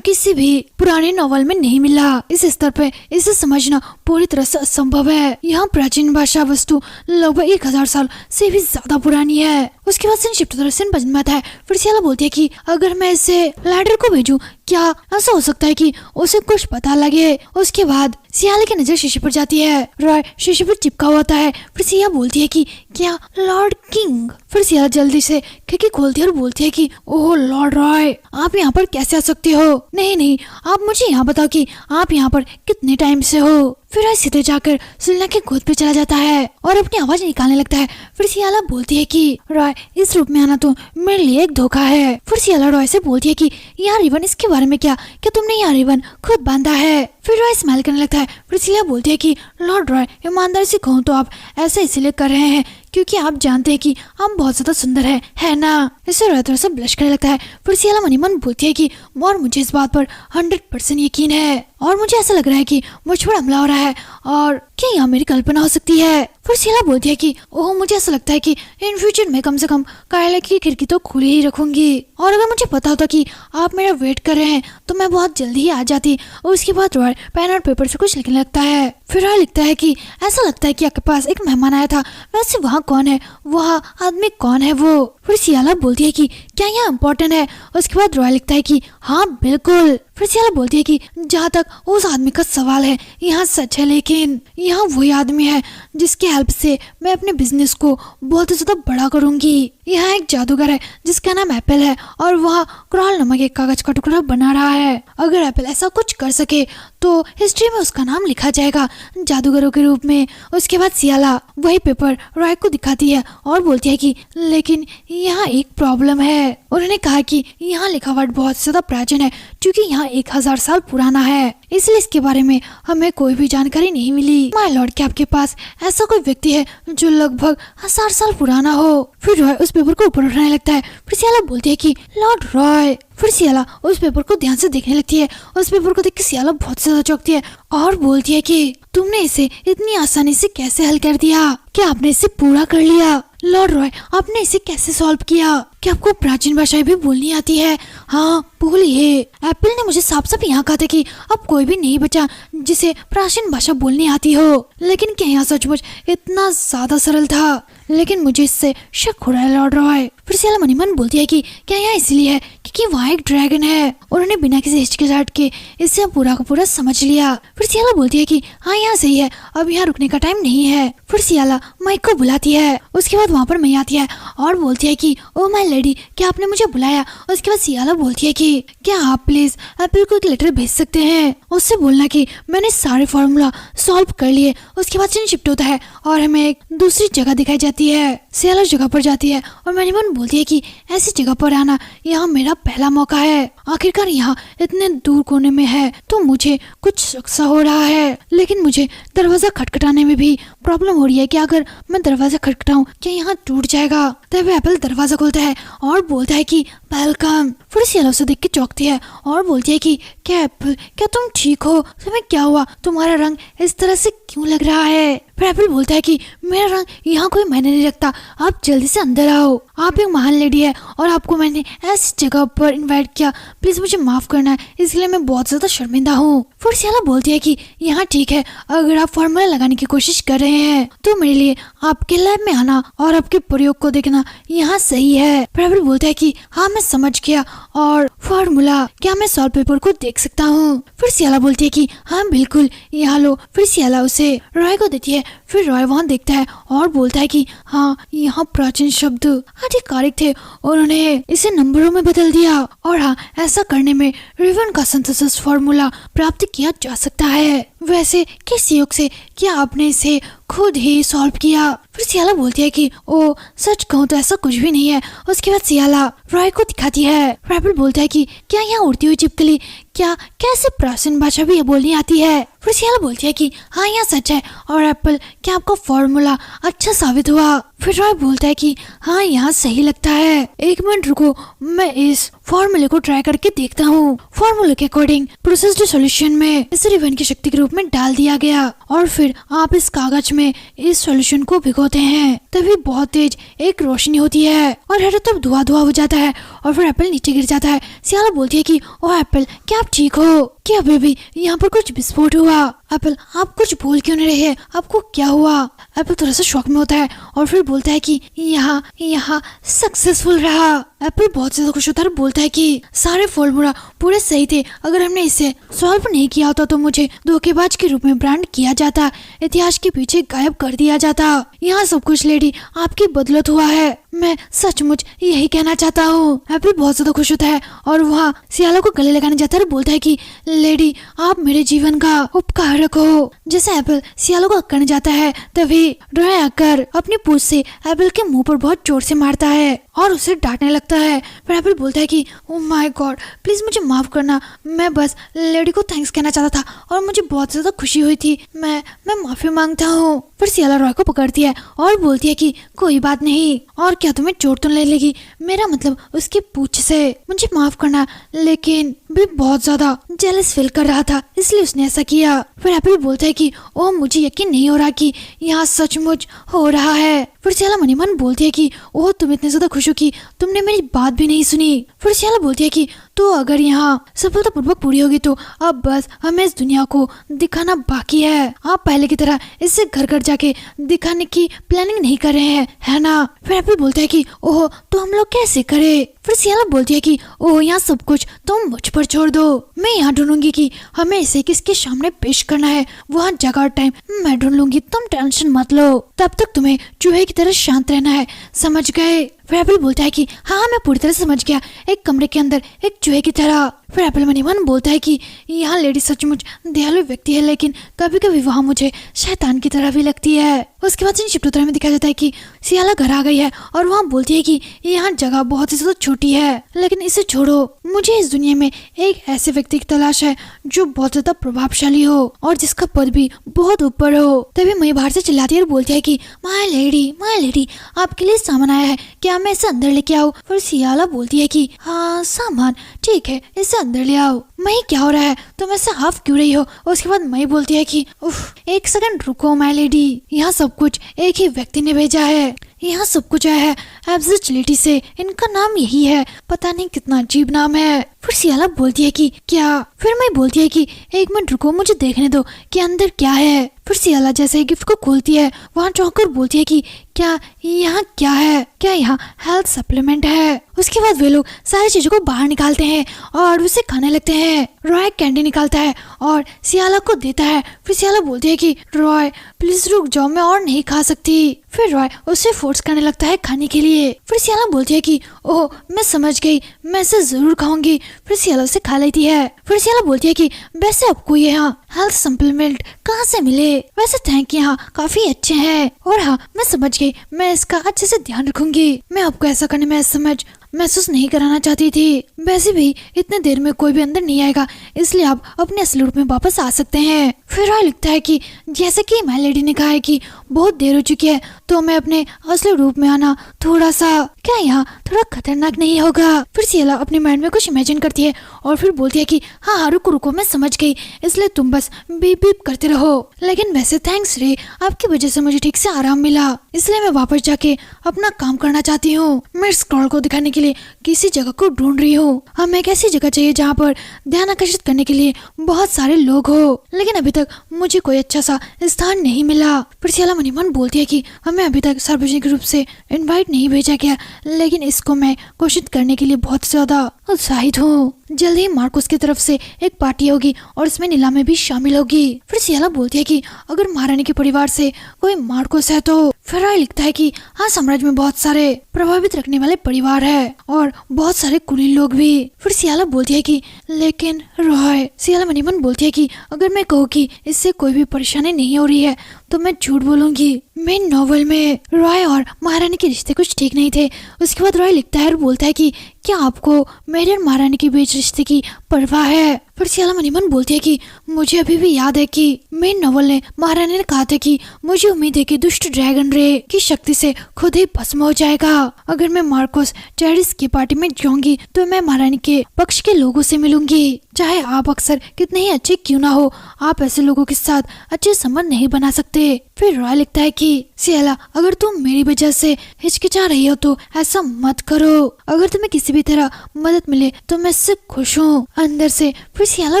किसी भी पुराने नॉवल में नहीं मिला। इस स्तर पे इसे समझना पूरी तरह से असंभव है। यहाँ प्राचीन भाषा वस्तु लगभग 1000 साल से भी ज्यादा पुरानी है। उसके बाद शिफ्ट बजन में आता है। फिर सियाला बोलती है कि अगर मैं इसे लैडर को भेजूं, क्या ऐसा हो सकता है कि उसे कुछ पता लगे? उसके बाद सियाले की नजर शीशे पर जाती है। रॉय शीशे पर चिपका हुआ होता है। फिर सिया बोलती है कि क्या लॉर्ड किंग? फिर सिया जल्दी से खिड़की खोलती है और बोलती है कि ओह लॉर्ड रॉय, आप यहाँ पर कैसे आ सकते हो? नहीं, आप मुझे यहाँ बताओ कि आप यहाँ पर कितने टाइम से हो? फिर रॉय सीधे जाकर सुलना के गोद पे चला जाता है और अपनी आवाज निकालने लगता है। फिर सियाला बोलती है कि रॉय, इस रूप में आना तो मेरे लिए एक धोखा है। फिर सियाला रॉय से बोलती है कि यहाँ रिबन, इसके बारे में क्या तुमने यहाँ रिबन खुद बांधा है? फिर रॉय स्माइल करने लगता है। फिर सिया बोलती है कि लॉर्ड रॉय, ईमानदारी से कहूँ तो आप ऐसा इसलिए कर रहे हैं क्योंकि आप जानते हैं कि हम बहुत ज्यादा सुंदर है ना? इससे रॉय थोड़ा सा ब्लश करने लगता है। फिर सियाला मनी मन बोलती है कि और मुझे इस बात पर 100% यकीन है और मुझे ऐसा लग रहा है कि मुझ पर हमला हो रहा है और क्या यहाँ मेरी कल्पना हो सकती है? फिर सियाला बोलती है कि ओह, मुझे ऐसा लगता है कि इन फ्यूचर में कम से कम कार्यालय की खिड़की तो खुली ही रखूंगी और अगर मुझे पता होता कि आप मेरा वेट कर रहे हैं तो मैं बहुत जल्दी ही आ जाती। और उसके बाद रॉय पेन और पेपर से कुछ लिखने लगता है। फिर रॉय लिखता है कि ऐसा लगता है कि आपके पास एक मेहमान आया था, वैसे वहाँ कौन है? वहाँ आदमी कौन है वो? फिर सियाला बोलती है कि क्या यहाँ इम्पोर्टेंट है? उसके बाद रॉय लिखता है कि हाँ बिल्कुल। फिर सियाला बोलती है कि जहाँ तक उस आदमी का सवाल है, यहाँ सच है, लेकिन यहाँ वही आदमी है जिसकी हेल्प से मैं अपने बिजनेस को बहुत ज्यादा बड़ा करूंगी। यहाँ एक जादूगर है जिसका नाम एप्पल है और वह क्रॉल नामक एक कागज का टुकड़ा बना रहा है। अगर एप्पल ऐसा कुछ कर सके तो हिस्ट्री में उसका नाम लिखा जाएगा जादूगरों के रूप में। उसके बाद सियाला वही पेपर रॉय को दिखाती है और बोलती है कि लेकिन यहाँ एक प्रॉब्लम है। उन्होंने कहा कि यहाँ लिखा वर्ड बहुत ज्यादा प्राचीन है, क्योंकि यहाँ 1000 साल पुराना है, इसलिए इसके बारे में हमें कोई भी जानकारी नहीं मिली। माय लॉर्ड, क्या आपके पास ऐसा कोई व्यक्ति है जो लगभग 1000 साल पुराना हो? फिर रॉय उस पेपर को ऊपर उठाने लगता है। फिर सियाला बोलती है कि लॉर्ड रॉय। फिर सियाला उस पेपर को ध्यान से देखने लगती है। उस पेपर को देख के सियाला बहुत ज्यादा चौंकती है और बोलती है कि तुमने इसे इतनी आसानी से कैसे हल कर दिया? क्या आपने इसे पूरा कर लिया? लॉर्ड रॉय, आपने इसे कैसे सॉल्व किया? क्या आपको प्राचीन भाषाएं भी बोलनी आती है? हाँ, बोली है। एप्पल ने मुझे साफ साफ यहाँ कहा था कि अब कोई भी नहीं बचा जिसे प्राचीन भाषा बोलनी आती हो। लेकिन क्या यहाँ सचमुच इतना ज्यादा सरल था? लेकिन मुझे इससे शक हो रहा है लॉर्ड रॉय। फिर सियाला मनी मन बोलती है कि क्या यहाँ इसलिए है क्योंकि वहाँ एक ड्रैगन है। उन्होंने बिना किसी हिचकिचाहट के इसे पूरा का पूरा समझ लिया। फिर सियाला बोलती है कि हाँ यहाँ सही है, अब यहाँ रुकने का टाइम नहीं है। फिर सियाला माइक को बुलाती है। उसके बाद वहाँ पर मई आती है और बोलती है कि ओ माय लेडी, क्या आपने मुझे बुलाया? उसके बाद सियाला बोलती है कि क्या आप प्लीज एप्पल को एक लेटर भेज सकते हैं? उससे बोलना कि मैंने सारे फॉर्मूला सॉल्व कर लिए। उसके बाद सीन शिफ्ट होता है और हमें एक दूसरी जगह दिखाई जाती है। सियाला उस जगह पर जाती है और मनी मन बोलती है कि ऐसी जगह पर आना यहाँ मेरा पहला मौका है। आखिरकार यहाँ इतने दूर कोने में है तो मुझे कुछ शक सा हो रहा है। लेकिन मुझे दरवाजा खटखटाने में भी प्रॉब्लम हो रही है कि अगर मैं दरवाजा खटखटाऊं क्या यहाँ टूट जाएगा? तब एप्पल दरवाजा खोलता है और बोलता है कि वेलकम। फिर सियाला उसे देख के चौंकती है और बोलती है कि क्या एप्पल, क्या तुम ठीक हो? तुम्हें क्या हुआ? तुम्हारा रंग इस तरह से क्यों लग रहा है? फिर एप्पल बोलता है कि मेरा रंग यहाँ कोई मायने नहीं रखता, आप जल्दी से अंदर आओ। आप एक महान लेडी है और आपको मैंने ऐसी जगह पर इनवाइट किया, प्लीज मुझे माफ करना है, इसलिए मैं बहुत ज्यादा शर्मिंदा हूँ। फिर सियाला बोलती है कि यहाँ ठीक है, अगर आप फॉर्मूला लगाने की कोशिश कर रहे हैं तो मेरे लिए आपके लैब में आना और आपके प्रयोग को देखना यहाँ सही है। फिर एप्पल बोलता है कि हाँ मैं समझ गया, और फॉर्मूला क्या मैं सॉल्व पेपर को देख सकता हूँ? फिर सियाला बोलती है कि हाँ बिल्कुल, यहाँ लो। फिर सियाला उसे रॉय को देती है। फिर रॉय वहाँ देखता है और बोलता है कि हाँ यहाँ प्राचीन शब्द आधिकारिक थे, उन्होंने इसे नंबरों में बदल दिया, और हाँ ऐसा करने में रिवन का सिंथेसिस फॉर्मूला प्राप्त किया जा सकता है। वैसे किस योग से क्या आपने इसे खुद ही सॉल्व किया? फिर सियाला बोलती है कि ओ सच कहूँ तो ऐसा कुछ भी नहीं है। उसके बाद सियाला रॉय को दिखाती है। एप्पल बोलता है कि क्या यहाँ उड़ती हुई छिपकली क्या कैसे प्राचीन भाषा भी बोलनी आती है? फिर सियाला बोलती है कि हाँ यहाँ सच है, और एप्पल क्या आपका फॉर्मूला अच्छा साबित हुआ? फिर रॉय बोलता है कि हाँ यहाँ सही लगता है। एक मिनट रुको, मैं इस फॉर्मूले को ट्राई करके देखता हूँ। फॉर्मूले के अकॉर्डिंग प्रोसेस्ड सॉल्यूशन में इस रिवन की शक्ति के रूप में डाल दिया गया, और फिर आप इस कागज में इस सॉल्यूशन को भिगोते हैं। तभी बहुत तेज एक रोशनी होती है और हर तरफ धुआं धुआं हो जाता है, और फिर एप्पल नीचे गिर जाता है। सियाला बोलती है कि ओ एप्पल, क्या आप ठीक हो? क्या बेबी यहाँ पर कुछ विस्फोट हुआ? एप्पल, आप कुछ बोल क्यों नहीं रहे? आपको क्या हुआ? एप्पल थोड़ा सा शॉक में होता है और फिर बोलता है कि यहाँ सक्सेसफुल रहा। एप्पल बहुत ज्यादा खुश होता है और बोलता है कि सारे फॉर्मूला पूरे सही थे, अगर हमने इसे सॉल्व नहीं किया होता तो मुझे धोखेबाज के रूप में ब्रांड किया जाता, इतिहास के पीछे गायब कर दिया जाता। यहाँ सब कुछ लेडी आपकी बदौलत हुआ है, मैं सचमुच यही कहना चाहता हूँ। एप्पल बहुत ज्यादा खुश होता है और वहाँ सियाला को गले लगाने जाता है और बोलता है कि लेडी आप मेरे जीवन का उपकारक हो। जैसे एप्पल सियाला को करने जाता है तभी रॉय आकर अपनी पूंछ से एप्पल के मुंह पर बहुत जोर से मारता है और उसे डांटने लगता है। फिर एप्पल बोलता है कि ओह माय गॉड, प्लीज मुझे माफ करना, मैं बस लेडी को थैंक्स कहना चाहता था और मुझे बहुत ज्यादा खुशी हुई थी, मैं माफी मांगता हूँ। फिर सियाला रॉय को पकड़ती है और बोलती है कि कोई बात नहीं, और क्या तुम्हें चोट तो नहीं लगी? मेरा मतलब उसकी पूंछ से। मुझे माफ करना, लेकिन भी बहुत ज्यादा जेलस फील कर रहा था इसलिए उसने ऐसा किया। फिर एप्पल बोलता है कि ओह मुझे यकीन नहीं हो रहा कि यहाँ सचमुच हो रहा है। फिर सियाला मनी मन बोलती है कि ओह तुम इतने ज्यादा खुश हो कि तुमने मेरी बात भी नहीं सुनी। फिर सियाला बोलती है कि तो अगर यहाँ सफलतापूर्वक पूरी होगी तो अब बस हमें इस दुनिया को दिखाना बाकी है। आप पहले की तरह इससे घर घर जाके दिखाने की प्लानिंग नहीं कर रहे हैं, है ना? फिर एप्पल बोलता है कि ओह तो हम लोग कैसे करें? फिर सियाला बोलती है कि ओह यहाँ सब कुछ तुम मुझ पर छोड़ दो, मैं यहाँ ढूंढूंगी कि हमें इसे किसके सामने पेश करना है, वहाँ जगह और टाइम मैं ढूंढ लूंगी, तुम टेंशन मत लो, तब तक तुम्हें चूहे की तरह शांत रहना है, समझ गए? फिर एप्पल बोलता है कि हाँ मैं पूरी तरह समझ गया, एक कमरे के अंदर एक चूहे की तरह। फिर एप्पल मनी मन बोलता है कि यहाँ लेडी सचमुच दयालु व्यक्ति है, लेकिन कभी कभी वहाँ मुझे शैतान की तरह भी लगती है। उसके बाद शिफ्टोत्तरा में दिखाया जाता है कि सियाला घर आ गई है और वहाँ बोलती है कि यहाँ जगह बहुत ही ज्यादा छोटी है, लेकिन इसे छोड़ो, मुझे इस दुनिया में एक ऐसे व्यक्ति की तलाश है जो बहुत ज्यादा प्रभावशाली हो और जिसका पद भी बहुत ऊपर हो। तभी मई बाहर से चिल्लाती है और बोलती है कि माय लेडी आपके लिए सामान आया है, क्या मैं इसे अंदर लेके आऊँ? फिर सियाला बोलती है कि हाँ सामान ठीक है, इसे अंदर ले आओ। मई क्या हो रहा है, तुम ऐसे हाफ क्यों रही हो? उसके बाद मई बोलती है कि उफ, एक सेकंड रुको माय लेडी, यहाँ सब कुछ एक ही व्यक्ति ने भेजा है, यहाँ सब कुछ आया है एब्सोल्युटली से, इनका नाम यही है, पता नहीं कितना अजीब नाम है। फिर सियाला बोलती है कि क्या? फिर मैं बोलती है कि एक मिनट रुको, मुझे देखने दो कि अंदर क्या है। फिर सियाला जैसे ही गिफ्ट को खोलती है वहाँ चौंक कर बोलती है कि क्या यहाँ क्या है? क्या यहाँ हेल्थ सप्लीमेंट है? उसके बाद वे लोग सारी चीजों को बाहर निकालते हैं और उसे खाने लगते हैं। रॉय कैंडी निकालता है और सियाला को देता है। फिर सियाला बोलती है कि रॉय प्लीज रुक जाओ, मैं और नहीं खा सकती। फिर रॉय उसे फोर्स करने लगता है खाने के लिए। फिर सियाला बोलती है कि ओह मैं समझ गई, मैं इसे जरूर खाऊंगी। फिर सियाला उसे खा लेती है। फिर सियाला बोलती है कि वैसे आपको यहाँ हेल्थ सप्लीमेंट कहाँ से मिले? वैसे थैंक यहाँ काफी अच्छे हैं, और हाँ मैं समझ गई, मैं इसका अच्छे से ध्यान रखूंगी। मैं आपको ऐसा करने में असमर्थ महसूस नहीं कराना चाहती थी। वैसे भी इतने देर में कोई भी अंदर नहीं आएगा, इसलिए आप अपने असली रूप में वापस आ सकते हैं। फिर रॉय लिखता है कि जैसे कि माय लेडी ने कहा है कि बहुत देर हो चुकी है, तो मैं अपने असली रूप में आना थोड़ा सा, क्या यहाँ थोड़ा खतरनाक नहीं होगा? फिर सियाला अपने माइंड में कुछ इमेजिन करती है और फिर बोलती है कि हाँ रुको मैं समझ गई, इसलिए तुम बस बीप बीप करते रहो। लेकिन वैसे थैंक्स रे, आपकी वजह से मुझे ठीक से आराम मिला, इसलिए मैं वापस जाके अपना काम करना चाहती हूँ। मैं स्क्रॉल को दिखाने के लिए किसी जगह को ढूंढ रही हूँ। हमें एक ऐसी जगह चाहिए जहाँ पर ध्यान आकर्षित करने के लिए बहुत सारे लोग हो, लेकिन अभी तक मुझे कोई अच्छा सा स्थान नहीं मिला। फिर सियाला मनी मन बोलती है कि हमें अभी तक सार्वजनिक रूप से इनवाइट नहीं भेजा गया, लेकिन इसको मैं कोशिश करने के लिए बहुत ज्यादा उत्साहित हूँ। जल्द ही मार्कोस की तरफ से एक पार्टी होगी और इसमें नीलामी भी शामिल होगी। फिर सियाला बोलती है कि अगर महारानी के परिवार से कोई मार्कोस है तो? फिर रॉय लिखता है कि हाँ साम्राज्य में बहुत सारे प्रभावित रखने वाले परिवार है और बहुत सारे कुलीन लोग भी। फिर सियाला बोलती है कि लेकिन रॉय, सियाला मनी मन बोलती है कि अगर मैं कहूँ कि इससे कोई भी परेशानी नहीं हो रही है तो मैं झूठ बोलूंगी। मेन नॉवल में रॉय और महारानी के रिश्ते कुछ ठीक नहीं थे। उसके बाद रॉय लिखता है और बोलता है कि क्या आपको मेरे और महारानी के बीच रिश्ते की परवाह है? फिर सियाला मनी मन बोलती है कि मुझे अभी भी याद है कि मेन नॉवल ने महारानी ने कहा था कि मुझे उम्मीद है कि दुष्ट ड्रैगन रे की शक्ति से खुद ही भस्म हो जाएगा। अगर मैं मार्कोस टेरिस की पार्टी में जाऊंगी तो मैं महारानी के पक्ष के लोगों से मिलूंगी, चाहे आप अक्सर कितने ही अच्छे क्यों ना हो, आप ऐसे लोगों के साथ अच्छे संबंध नहीं बना सकते। फिर रॉय लिखता है कि सियाला अगर तुम मेरी वजह से हिचकिचा रही हो तो ऐसा मत करो, अगर तुम्हें किसी भी तरह मदद मिले तो मैं इससे खुश हूँ अंदर से। फिर सियाला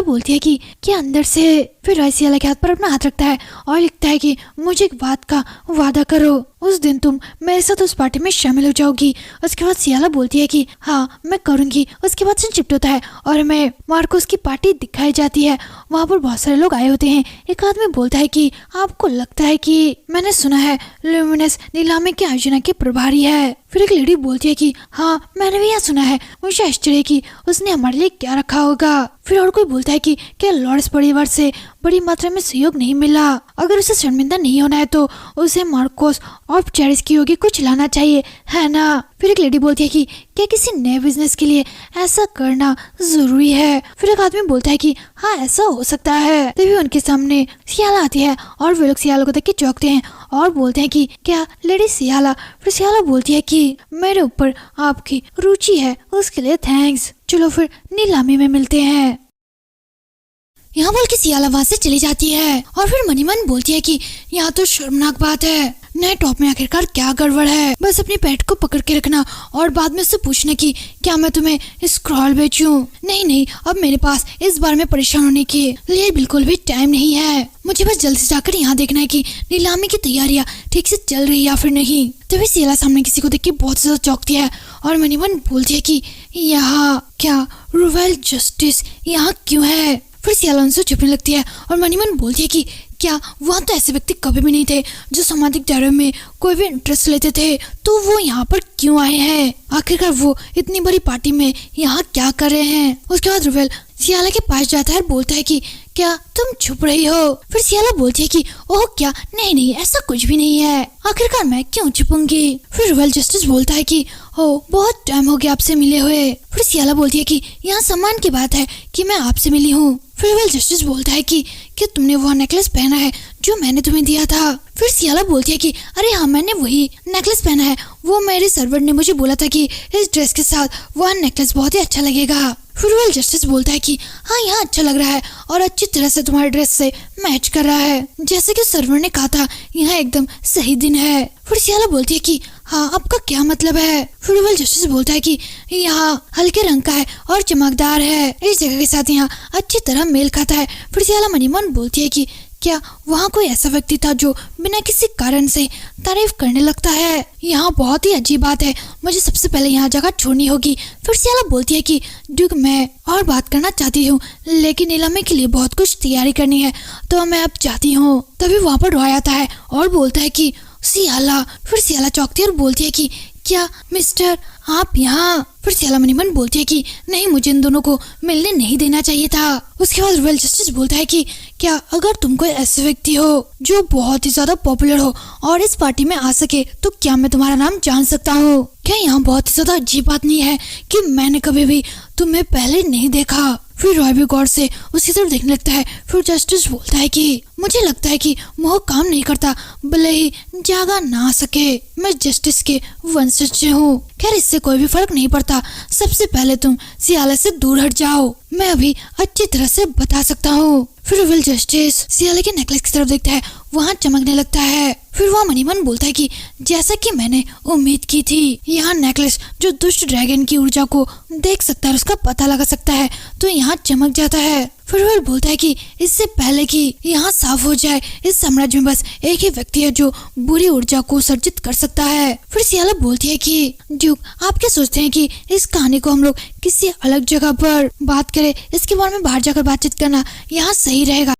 बोलती है कि क्या अंदर से? फिर रॉय सियाला के हाथ पर अपना हाथ रखता है और लिखता है कि मुझे एक बात का वादा करो, उस दिन तुम मेरे साथ उस पार्टी में शामिल हो जाओगी। उसके बाद सियाला बोलती है कि हाँ मैं करूंगी। उसके बाद शिफ्ट होता है और हमें मार्कोस की पार्टी दिखाई जाती है। वहाँ पर बहुत सारे लोग आए होते हैं। एक आदमी बोलता है कि आपको लगता है कि मैंने सुना है ल्यूमिनस नीलामी के आयोजना के प्रभारी है। फिर एक लेडी बोलती है कि हाँ मैंने भी यह सुना है, मुझे आश्चर्य कि उसने हमारे लिए क्या रखा होगा। फिर और कोई बोलता है कि क्या लॉर्ड्स परिवार से बड़ी मात्रा में सहयोग नहीं मिला, अगर उसे शर्मिंदा नहीं होना है तो उसे मार्कोस ऑफ चेरिस की योगी कुछ लाना चाहिए, है ना? फिर एक लेडी बोलती है कि क्या किसी नए बिजनेस के लिए ऐसा करना जरूरी है? फिर एक आदमी बोलता है कि हाँ ऐसा हो सकता है। तभी उनके सामने सियाला आती है और वे लोग सियाला को देख के चौंकते हैं और बोलते हैं कि क्या लेडी सियाला? फिर सियाला बोलती है कि मेरे ऊपर आपकी रुचि है, उसके लिए थैंक्स, चलो फिर नीलामी में मिलते हैं। यहाँ बोल के सियाला वहाँ से चली जाती है और फिर मनी मन बोलती है कि यहाँ तो शर्मनाक बात है, नए टॉप में आखिरकार क्या गड़बड़ है? बस अपनी पेट को पकड़ के रखना और बाद में उससे पूछना कि क्या मैं तुम्हें स्क्रॉल बेचूं? नहीं, अब मेरे पास इस बार में परेशान होने के लिए बिल्कुल भी टाइम नहीं है। मुझे बस जल्द से जाकर यहाँ देखना है कि नीलामी की तैयारियां ठीक से चल रही या फिर नहीं। तभी सियाला सामने किसी को देख के बहुत ज्यादा चौंकती है और मनी मन बोलती है कि यहाँ क्या रॉयल जस्टिस यहाँ क्यों है? फिर सियाला उनसे छुपने लगती है और मनी मन बोलती है कि क्या वहाँ तो ऐसे व्यक्ति कभी भी नहीं थे जो सामाजिक दायरे में कोई भी इंटरेस्ट लेते थे, तो वो यहाँ पर क्यों आए हैं? आखिरकार वो इतनी बड़ी पार्टी में यहाँ क्या कर रहे हैं? उसके बाद रुबेल सियाला के पास जाता है और बोलता है कि क्या तुम छुप रही हो? फिर सियाला बोलती है कि ओह क्या, नहीं नहीं ऐसा कुछ भी नहीं है, आखिरकार मैं क्यों छुपूंगी? फिर रुबेल जस्टिस बोलता है कि ओ बहुत टाइम हो गया आपसे मिले हुए। फिर सियाला बोलती है कि यहाँ सम्मान की बात है कि मैं आपसे मिली हूँ। फिर रुबेल जस्टिस बोलता है कि क्या तुमने वो नेकलेस पहना है जो मैंने तुम्हें दिया था? फिर सियाला बोलती है कि अरे हाँ मैंने वही नेकलेस पहना है, वो मेरे सर्वेंट ने मुझे बोला था कि इस ड्रेस के साथ वह नेकलेस बहुत ही अच्छा लगेगा। फिर रुबेल जस्टिस बोलता है कि हाँ यहाँ अच्छा लग रहा है और अच्छी तरह से तुम्हारे ड्रेस से मैच कर रहा है, जैसे कि सर्वेंट ने कहा था यहाँ एकदम सही दिन है। फिर सियाला बोलती है कि हाँ आपका क्या मतलब है? फिर रुबेल जस्टिस बोलता है कि यहाँ हल्के रंग का है और चमकदार है, इस जगह के साथ यहाँ अच्छी तरह मेल खाता है। फिर सियाला मनी मन बोलती है कि क्या वहाँ कोई ऐसा व्यक्ति था जो बिना किसी कारण से तारीफ करने लगता है? यहाँ बहुत ही अजीब बात है, मुझे सबसे पहले यहाँ जगह छोड़नी होगी। फिर सियाला बोलती है कि ड्यूक मैं और बात करना चाहती हूँ, लेकिन नीलामी के लिए बहुत कुछ तैयारी करनी है, तो मैं अब चाहती हूँ। तभी वहाँ पर रॉय आता है और बोलता है कि सियाला। फिर सियाला चौंकती है और बोलती है कि क्या मिस्टर आप यहाँ? फिर सियाला मनी मन बोलती है कि नहीं मुझे इन दोनों को मिलने नहीं देना चाहिए था। उसके बाद रुबेल जस्टिस बोलता है कि क्या अगर तुम कोई ऐसे व्यक्ति हो जो बहुत ही ज्यादा पॉपुलर हो और इस पार्टी में आ सके, तो क्या मैं तुम्हारा नाम जान सकता हूँ? क्या यहाँ बहुत ही ज्यादा अजीब बात नहीं है कि मैंने कभी भी तुम्हें पहले नहीं देखा? फिर रॉय भी गौर से उसकी तरफ देखने लगता है। फिर जस्टिस बोलता है कि मुझे लगता है कि मोह काम नहीं करता, भले ही जागा ना सके। मैं जस्टिस के वंशज से हूँ। खैर इससे कोई भी फर्क नहीं पड़ता, सबसे पहले तुम सियाला से दूर हट जाओ, मैं अभी अच्छी तरह से बता सकता हूँ। फिर रुबेल जस्टिस सियाला के नेकलेस की तरफ देखता है, वहाँ चमकने लगता है। फिर वह मनी मन बोलता है कि जैसा कि मैंने उम्मीद की थी, यहाँ नेकलेस जो दुष्ट ड्रैगन की ऊर्जा को देख सकता है, उसका पता लगा सकता है, तो यहाँ चमक जाता है। फिर रुबेल बोलता है कि इससे पहले कि यहाँ साफ हो जाए, इस साम्राज्य में बस एक ही व्यक्ति है जो बुरी ऊर्जा को सर्जित कर सकता है। फिर सियाला बोलती है कि ड्यूक आप क्या सोचते हैं कि इस कहानी को हम लोग किसी अलग जगह पर बात करें, इसके बारे में बाहर जाकर बातचीत करना यहाँ सही रहेगा?